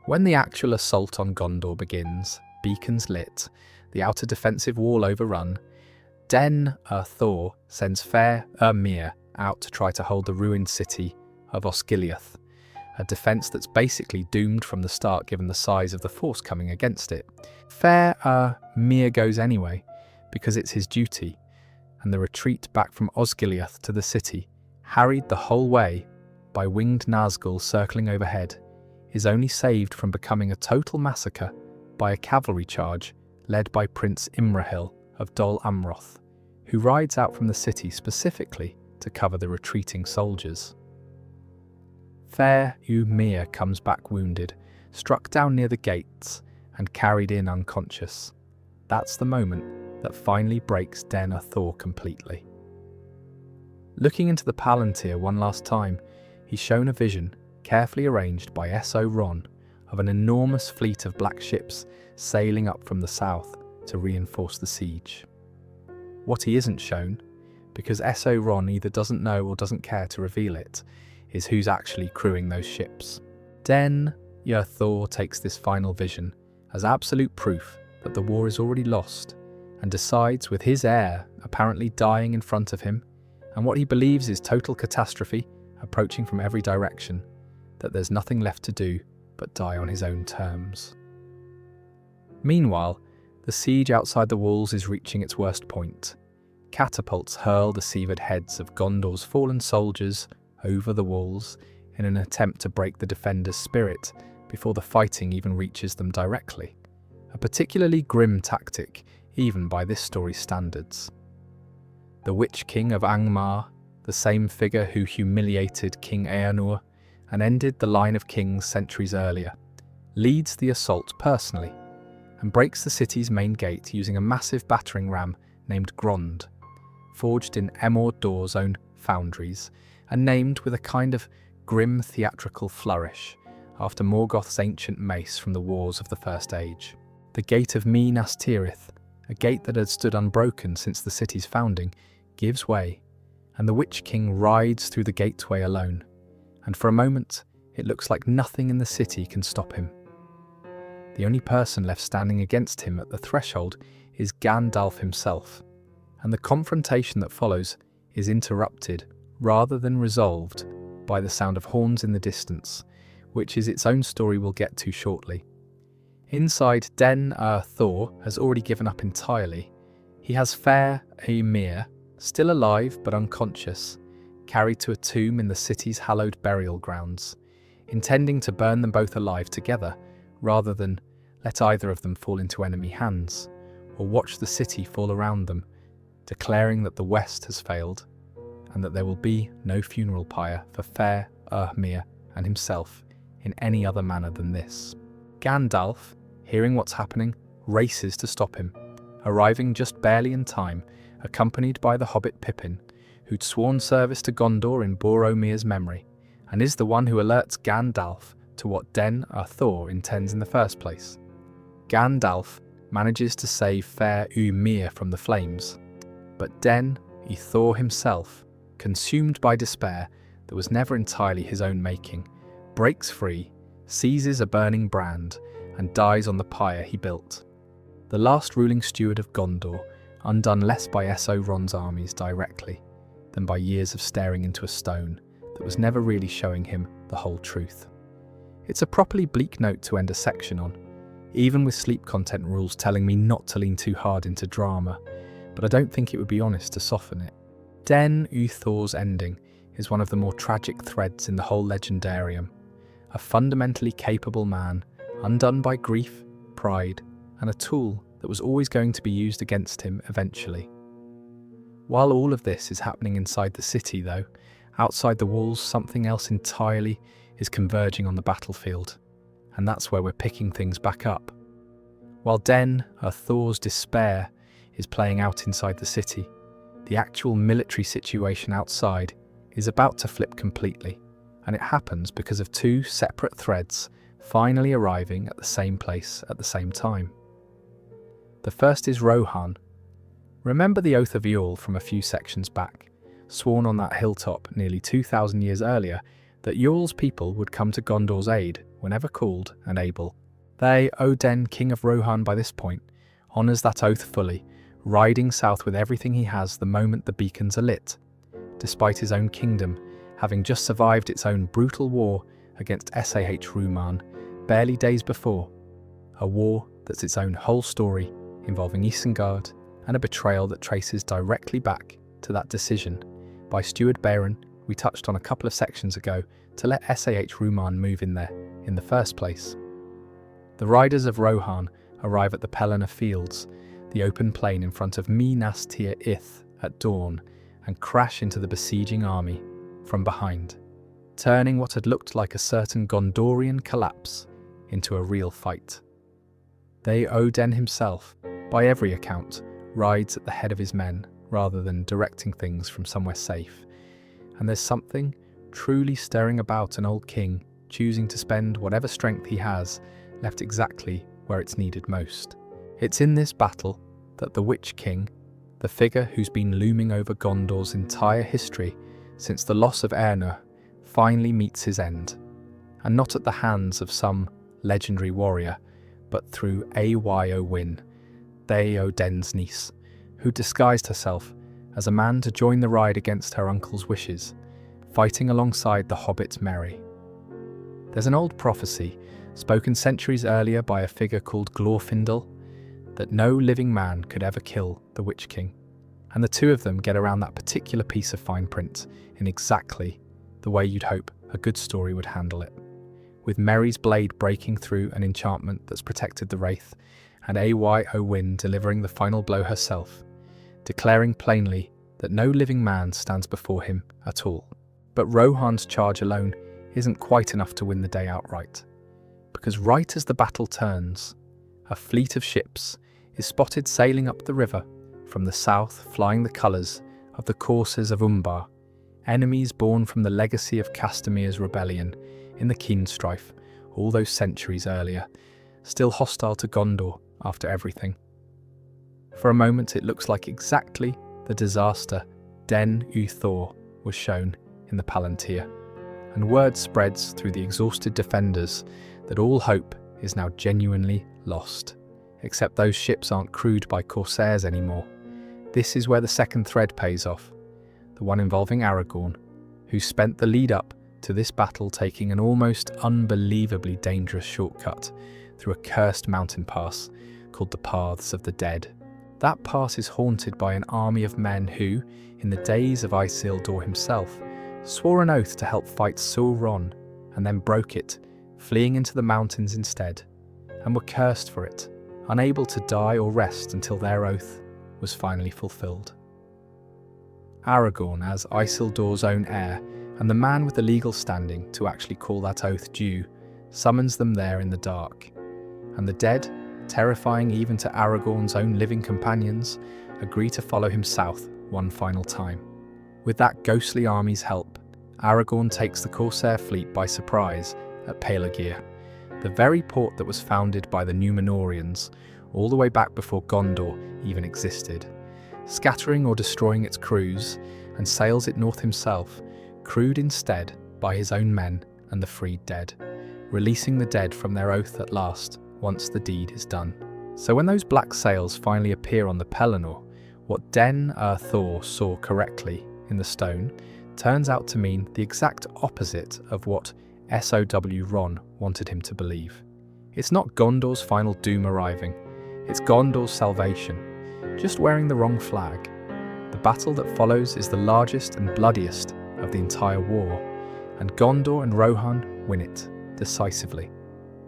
When the actual assault on Gondor begins, beacons lit, the outer defensive wall overrun, Den Thor sends Fair Mir out to try to hold the ruined city of Osgiliath, a defence that's basically doomed from the start given the size of the force coming against it. Fair Mir goes anyway, because it's his duty, and the retreat back from Osgiliath to the city, harried the whole way by winged Nazgul circling overhead, is only saved from becoming a total massacre by a cavalry charge led by Prince Imrahil of Dol Amroth, who rides out from the city specifically to cover the retreating soldiers. Fair Mir comes back wounded, struck down near the gates, and carried in unconscious. That's the moment that finally breaks Den Thor completely. Looking into the Palantir one last time, he's shown a vision, carefully arranged by S.O. Ron, of an enormous fleet of black ships sailing up from the south to reinforce the siege. What he isn't shown, because S.O. Ron either doesn't know or doesn't care to reveal it, is who's actually crewing those ships. Den Thor takes this final vision as absolute proof that the war is already lost, and decides, with his heir apparently dying in front of him, and what he believes is total catastrophe approaching from every direction, that there's nothing left to do but die on his own terms. Meanwhile, the siege outside the walls is reaching its worst point. Catapults hurl the severed heads of Gondor's fallen soldiers over the walls in an attempt to break the defenders' spirit before the fighting even reaches them directly. A particularly grim tactic, even by this story's standards. The Witch King of Angmar, the same figure who humiliated King Eärnur and ended the line of kings centuries earlier, leads the assault personally and breaks the city's main gate using a massive battering ram named Grond, forged in Emor Dor's own foundries and named with a kind of grim theatrical flourish after Morgoth's ancient mace from the wars of the First Age. The Gate of Minas Tirith, a gate that had stood unbroken since the city's founding, gives way, and the Witch King rides through the gateway alone, and for a moment it looks like nothing in the city can stop him. The only person left standing against him at the threshold is Gandalf himself, and the confrontation that follows is interrupted rather than resolved by the sound of horns in the distance, which is its own story we'll get to shortly. Inside, Den Thor has already given up entirely. He has fair Ymir, still alive but unconscious, carried to a tomb in the city's hallowed burial grounds, intending to burn them both alive together, rather than let either of them fall into enemy hands, or watch the city fall around them, declaring that the West has failed, and that there will be no funeral pyre for fair Ymir and himself in any other manner than this. Gandalf, hearing what's happening, races to stop him, arriving just barely in time, accompanied by the hobbit Pippin, who'd sworn service to Gondor in Boromir's memory, and is the one who alerts Gandalf to what Den Thor intends in the first place. Gandalf manages to save fair Ymir from the flames, but Den Thor himself, consumed by despair that was never entirely his own making, breaks free, seizes a burning brand, and dies on the pyre he built. The last ruling steward of Gondor, undone less by S.O. Ron's armies directly than by years of staring into a stone that was never really showing him the whole truth. It's a properly bleak note to end a section on, even with sleep content rules telling me not to lean too hard into drama, but I don't think it would be honest to soften it. Den Thor's ending is one of the more tragic threads in the whole legendarium. A fundamentally capable man, undone by grief, pride, and a tool that was always going to be used against him eventually. While all of this is happening inside the city though, outside the walls something else entirely is converging on the battlefield, and that's where we're picking things back up. While Den Thor's despair is playing out inside the city, the actual military situation outside is about to flip completely, and it happens because of two separate threads finally arriving at the same place at the same time. The first is Rohan. Remember the Oath of Yule from a few sections back, sworn on that hilltop nearly 2,000 years earlier that Yul's people would come to Gondor's aid whenever called and able. Odin, King of Rohan by this point, honours that oath fully, riding south with everything he has the moment the beacons are lit, despite his own kingdom having just survived its own brutal war against Saruman barely days before, a war that's its own whole story involving Isengard and a betrayal that traces directly back to that decision by Steward Beren we touched on a couple of sections ago to let Saruman move in there in the first place. The riders of Rohan arrive at the Pelennor Fields, the open plain in front of Minas Tirith at dawn, and crash into the besieging army from behind, turning what had looked like a certain Gondorian collapse into a real fight. Odin himself, by every account, rides at the head of his men rather than directing things from somewhere safe. And there's something truly stirring about an old king choosing to spend whatever strength he has left exactly where it's needed most. It's in this battle that the Witch King, the figure who's been looming over Gondor's entire history since the loss of Aenir, finally meets his end. And not at the hands of some legendary warrior, but through Awash, Theoden's niece, who disguised herself as a man to join the ride against her uncle's wishes, fighting alongside the hobbit Merry. There's an old prophecy, spoken centuries earlier by a figure called Glorfindel, that no living man could ever kill the Witch King, and the two of them get around that particular piece of fine print in exactly the way you'd hope a good story would handle it, with Merry's blade breaking through an enchantment that's protected the Wraith, and Awash delivering the final blow herself, declaring plainly that no living man stands before him at all. But Rohan's charge alone isn't quite enough to win the day outright, because right as the battle turns, a fleet of ships is spotted sailing up the river from the south, flying the colours of the coursers of Umbar, enemies born from the legacy of Castamir's rebellion in the Keen Strife all those centuries earlier, still hostile to Gondor after everything. For a moment it looks like exactly the disaster Den Uthor was shown in the Palantir, and word spreads through the exhausted defenders that all hope is now genuinely lost. Except those ships aren't crewed by corsairs anymore. This is where the second thread pays off, the one involving Aragorn, who spent the lead up to this battle taking an almost unbelievably dangerous shortcut through a cursed mountain pass called the Paths of the Dead. That pass is haunted by an army of men who, in the days of Isildur himself, swore an oath to help fight Sauron and then broke it, fleeing into the mountains instead, and were cursed for it, unable to die or rest until their oath was finally fulfilled. Aragorn, as Isildur's own heir, and the man with the legal standing to actually call that oath due, summons them there in the dark. And the dead, terrifying even to Aragorn's own living companions, agree to follow him south one final time. With that ghostly army's help, Aragorn takes the Corsair fleet by surprise at Pelargir, the very port that was founded by the Númenóreans all the way back before Gondor even existed, scattering or destroying its crews, and sails it north himself, crewed instead by his own men and the freed dead, releasing the dead from their oath at last once the deed is done. So when those black sails finally appear on the Pelennor, what Den Thor saw correctly in the stone turns out to mean the exact opposite of what SOW Ron wanted him to believe. It's not Gondor's final doom arriving, it's Gondor's salvation, just wearing the wrong flag. The battle that follows is the largest and bloodiest of the entire war, and Gondor and Rohan win it decisively,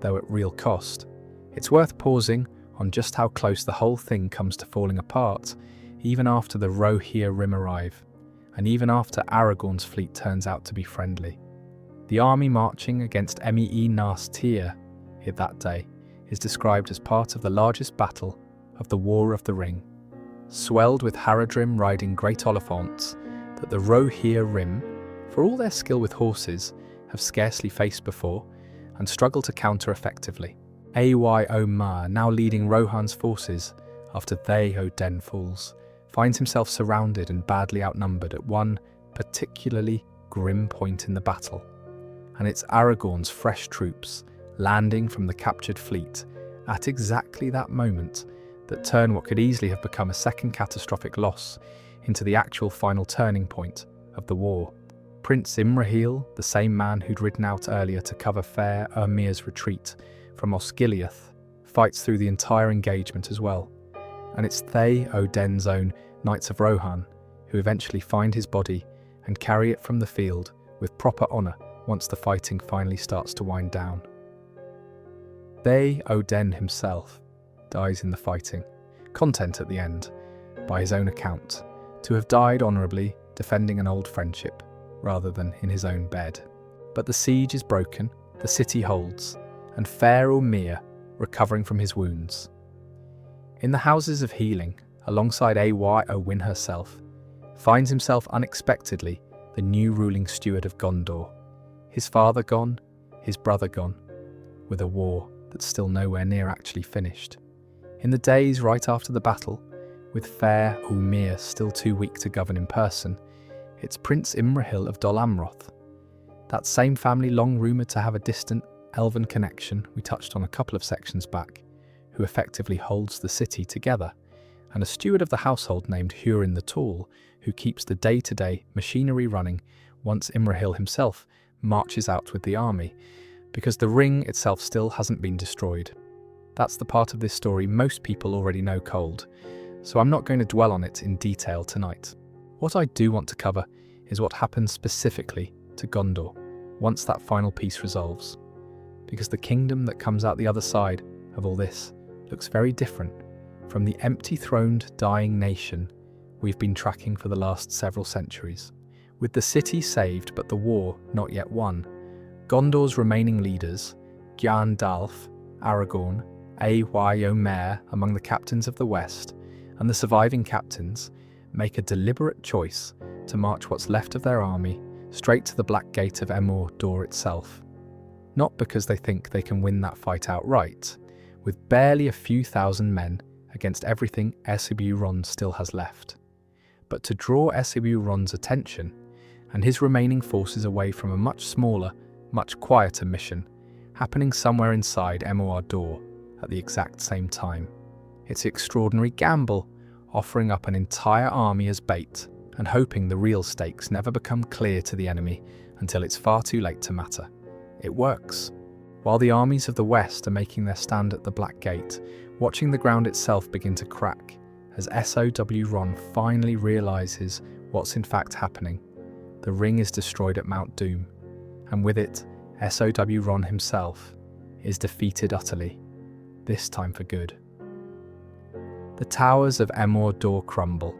though at real cost. It's worth pausing on just how close the whole thing comes to falling apart, even after the Rohirrim Rim arrive, and even after Aragorn's fleet turns out to be friendly. The army marching against Emei Nas Tir that day is described as part of the largest battle of the War of the Ring, swelled with Haradrim riding great Oliphants that the Rohirrim, for all their skill with horses, have scarcely faced before and struggle to counter effectively. Awash, now leading Rohan's forces after Theoden falls, finds himself surrounded and badly outnumbered at one particularly grim point in the battle, and it's Aragorn's fresh troops landing from the captured fleet at exactly that moment that turn what could easily have become a second catastrophic loss into the actual final turning point of the war. Prince Imrahil, the same man who'd ridden out earlier to cover Fair Ermir's retreat from Osgiliath, fights through the entire engagement as well, and it's Theoden's own Knights of Rohan who eventually find his body and carry it from the field with proper honour once the fighting finally starts to wind down. Theoden himself dies in the fighting, content at the end, by his own account, to have died honourably defending an old friendship, rather than in his own bed. But the siege is broken, the city holds, and Fair Ermir recovering from his wounds. In the Houses of Healing, alongside Eowyn herself, finds himself unexpectedly the new ruling steward of Gondor. His father gone, his brother gone, with a war that's still nowhere near actually finished. In the days right after the battle, with fair Umir still too weak to govern in person, it's Prince Imrahil of Dol Amroth, that same family long rumoured to have a distant elven connection we touched on a couple of sections back, who effectively holds the city together, and a steward of the household named Hurin the Tall, who keeps the day-to-day machinery running once Imrahil himself marches out with the army, because the ring itself still hasn't been destroyed. That's the part of this story most people already know cold, so I'm not going to dwell on it in detail tonight. What I do want to cover is what happens specifically to Gondor once that final piece resolves, because the kingdom that comes out the other side of all this looks very different from the empty-throned, dying nation we've been tracking for the last several centuries. With the city saved but the war not yet won, Gondor's remaining leaders, Gandalf, Aragorn, Eomer among the captains of the West, and the surviving captains, make a deliberate choice to march what's left of their army straight to the Black Gate of Mordor itself. Not because they think they can win that fight outright, with barely a few thousand men against everything Eomer still has left, but to draw Eomer's attention and his remaining forces away from a much smaller, much quieter mission, happening somewhere inside Mordor at the exact same time. It's an extraordinary gamble, offering up an entire army as bait and hoping the real stakes never become clear to the enemy until it's far too late to matter. It works. While the armies of the West are making their stand at the Black Gate, watching the ground itself begin to crack as Sauron finally realises what's in fact happening. The ring is destroyed at Mount Doom, and with it, Sauron himself is defeated utterly, this time for good. The towers of Mordor crumble.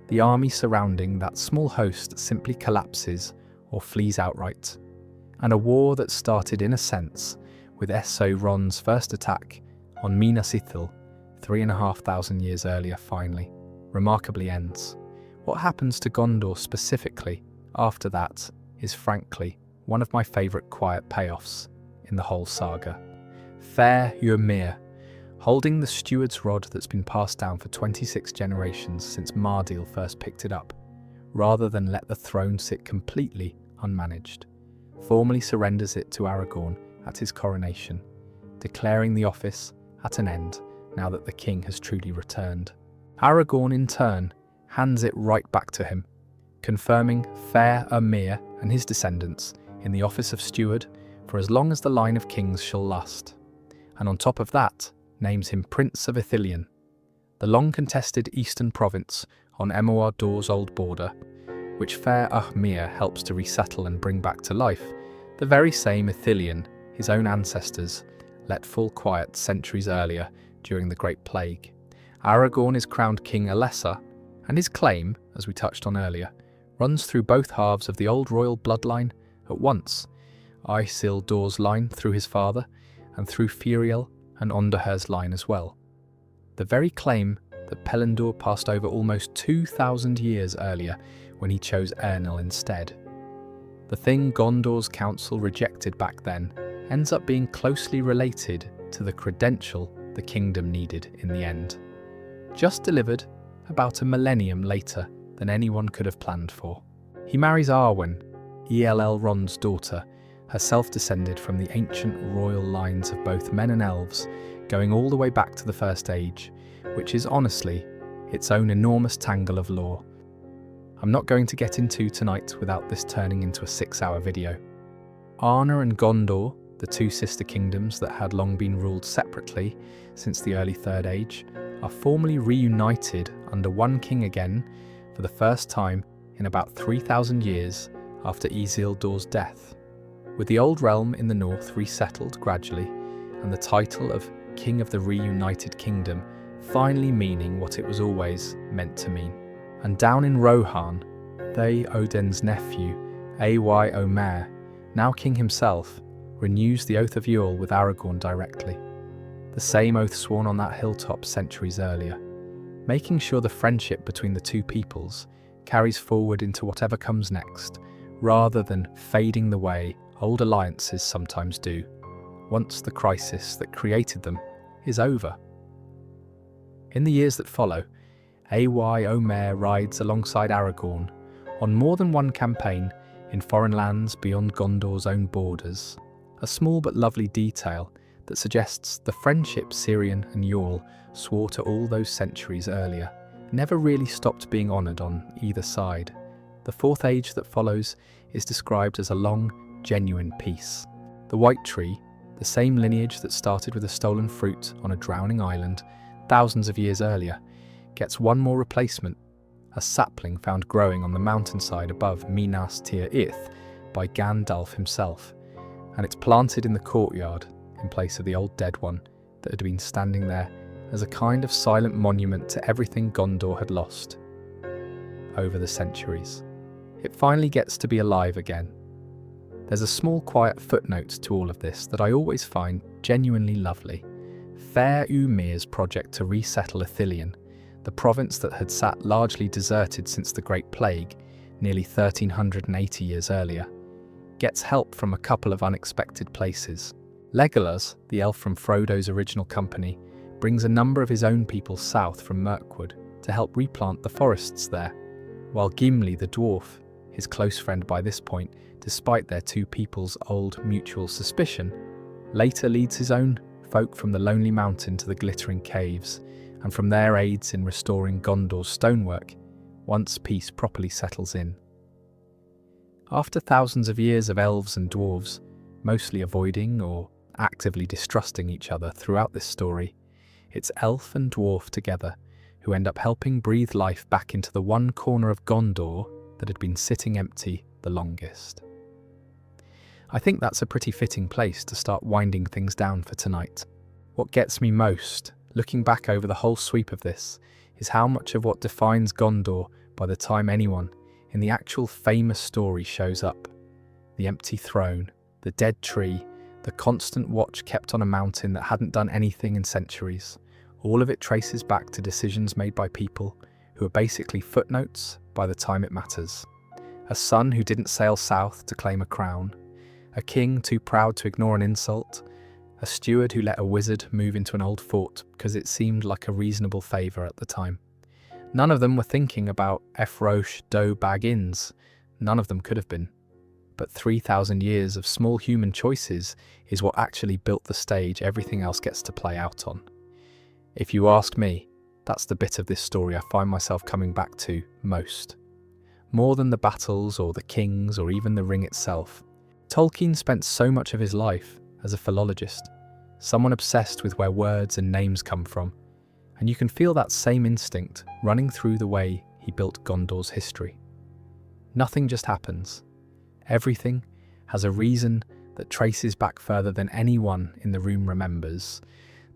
The army surrounding that small host simply collapses or flees outright. And a war that started in a sense with Sauron's first attack on Minas Ithil 3,500 years earlier finally, remarkably ends. What happens to Gondor specifically after that is frankly one of my favourite quiet payoffs in the whole saga. Fair Ymir, holding the steward's rod that's been passed down for 26 generations since Mardil first picked it up, rather than let the throne sit completely unmanaged, formally surrenders it to Aragorn at his coronation, declaring the office at an end now that the king has truly returned. Aragorn in turn hands it right back to him, confirming Fair Ymir and his descendants in the office of steward for as long as the line of kings shall last, and on top of that, names him Prince of Ithilien, the long-contested eastern province on Mordor's old border, which Fair Ymir helps to resettle and bring back to life, the very same Ithilien his own ancestors let fall quiet centuries earlier during the Great Plague. Aragorn is crowned King Elessar, and his claim, as we touched on earlier, runs through both halves of the old royal bloodline at once, Isildur's line through his father, and through Firiel and Ondorher's line as well. The very claim that Pelennor passed over almost 2,000 years earlier when he chose Ernil instead. The thing Gondor's council rejected back then ends up being closely related to the credential the kingdom needed in the end, just delivered about a millennium later than anyone could have planned for. He marries Arwen, Elrond's daughter, herself descended from the ancient royal lines of both men and elves, going all the way back to the First Age, which is honestly its own enormous tangle of lore I'm not going to get into tonight without this turning into a 6-hour video. Arna and Gondor, the two sister kingdoms that had long been ruled separately since the early Third Age, are formally reunited under one king again for the first time in about 3,000 years after Isildur's death, with the old realm in the north resettled gradually and the title of King of the Reunited Kingdom finally meaning what it was always meant to mean. And down in Rohan, Odin's nephew, Eomer, now king himself, renews the Oath of Yule with Aragorn directly, the same oath sworn on that hilltop centuries earlier. making sure the friendship between the two peoples carries forward into whatever comes next, rather than fading the way old alliances sometimes do, once the crisis that created them is over. In the years that follow, Omer rides alongside Aragorn on more than one campaign in foreign lands beyond Gondor's own borders, a small but lovely detail that suggests the friendship Cirion and Eorl swore to all those centuries earlier never really stopped being honoured on either side. The Fourth Age that follows is described as a long, genuine peace. The White Tree, the same lineage that started with a stolen fruit on a drowning island thousands of years earlier, gets one more replacement, a sapling found growing on the mountainside above Minas Tirith by Gandalf himself, and it's planted in the courtyard in place of the old dead one that had been standing there as a kind of silent monument to everything Gondor had lost over the centuries. It finally gets to be alive again. There's a small quiet footnote to all of this that I always find genuinely lovely. Fair Umir's project to resettle Ithilien, the province that had sat largely deserted since the Great Plague, nearly 1380 years earlier, gets help from a couple of unexpected places. Legolas, the elf from Frodo's original company, brings a number of his own people south from Mirkwood to help replant the forests there, while Gimli the dwarf, his close friend by this point, despite their two people's old mutual suspicion, later leads his own folk from the Lonely Mountain to the Glittering Caves, and from there aids in restoring Gondor's stonework once peace properly settles in. After thousands of years of elves and dwarves, mostly avoiding or actively distrusting each other throughout this story, it's elf and dwarf together who end up helping breathe life back into the one corner of Gondor that had been sitting empty the longest. I think that's a pretty fitting place to start winding things down for tonight. What gets me most, looking back over the whole sweep of this, is how much of what defines Gondor by the time anyone in the actual famous story shows up. The empty throne, the dead tree, the constant watch kept on a mountain that hadn't done anything in centuries. All of it traces back to decisions made by people who are basically footnotes by the time it matters. A son who didn't sail south to claim a crown, a king too proud to ignore an insult, a steward who let a wizard move into an old fort because it seemed like a reasonable favour at the time. None of them were thinking about Efrosh do Baggins. None of them could have been. But 3,000 years of small human choices is what actually built the stage everything else gets to play out on. If you ask me, that's the bit of this story I find myself coming back to most. More than the battles or the kings or even the ring itself, Tolkien spent so much of his life as a philologist, someone obsessed with where words and names come from, and you can feel that same instinct running through the way he built Gondor's history. Nothing just happens. Everything has a reason that traces back further than anyone in the room remembers,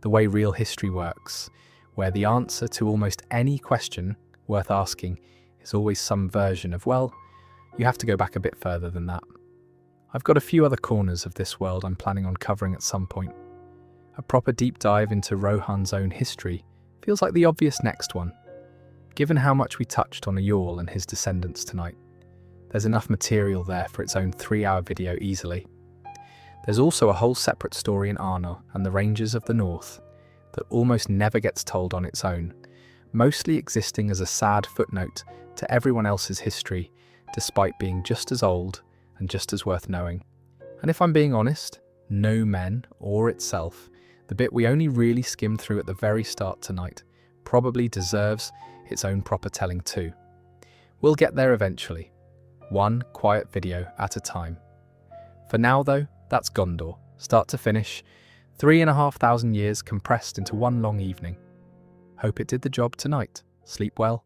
the way real history works, where the answer to almost any question worth asking is always some version of, well, you have to go back a bit further than that. I've got a few other corners of this world I'm planning on covering at some point. A proper deep dive into Rohan's own history feels like the obvious next one, given how much we touched on Eorl and his descendants tonight. There's enough material there for its own 3-hour video easily. There's also a whole separate story in Arnor and the Ranges of the North that almost never gets told on its own, mostly existing as a sad footnote to everyone else's history, despite being just as old and just as worth knowing. And if I'm being honest, No Men, or itself, the bit we only really skimmed through at the very start tonight, probably deserves its own proper telling too. We'll get there eventually, one quiet video at a time. For now though, that's Gondor, start to finish, 3,500 years compressed into one long evening. Hope it did the job tonight. Sleep well.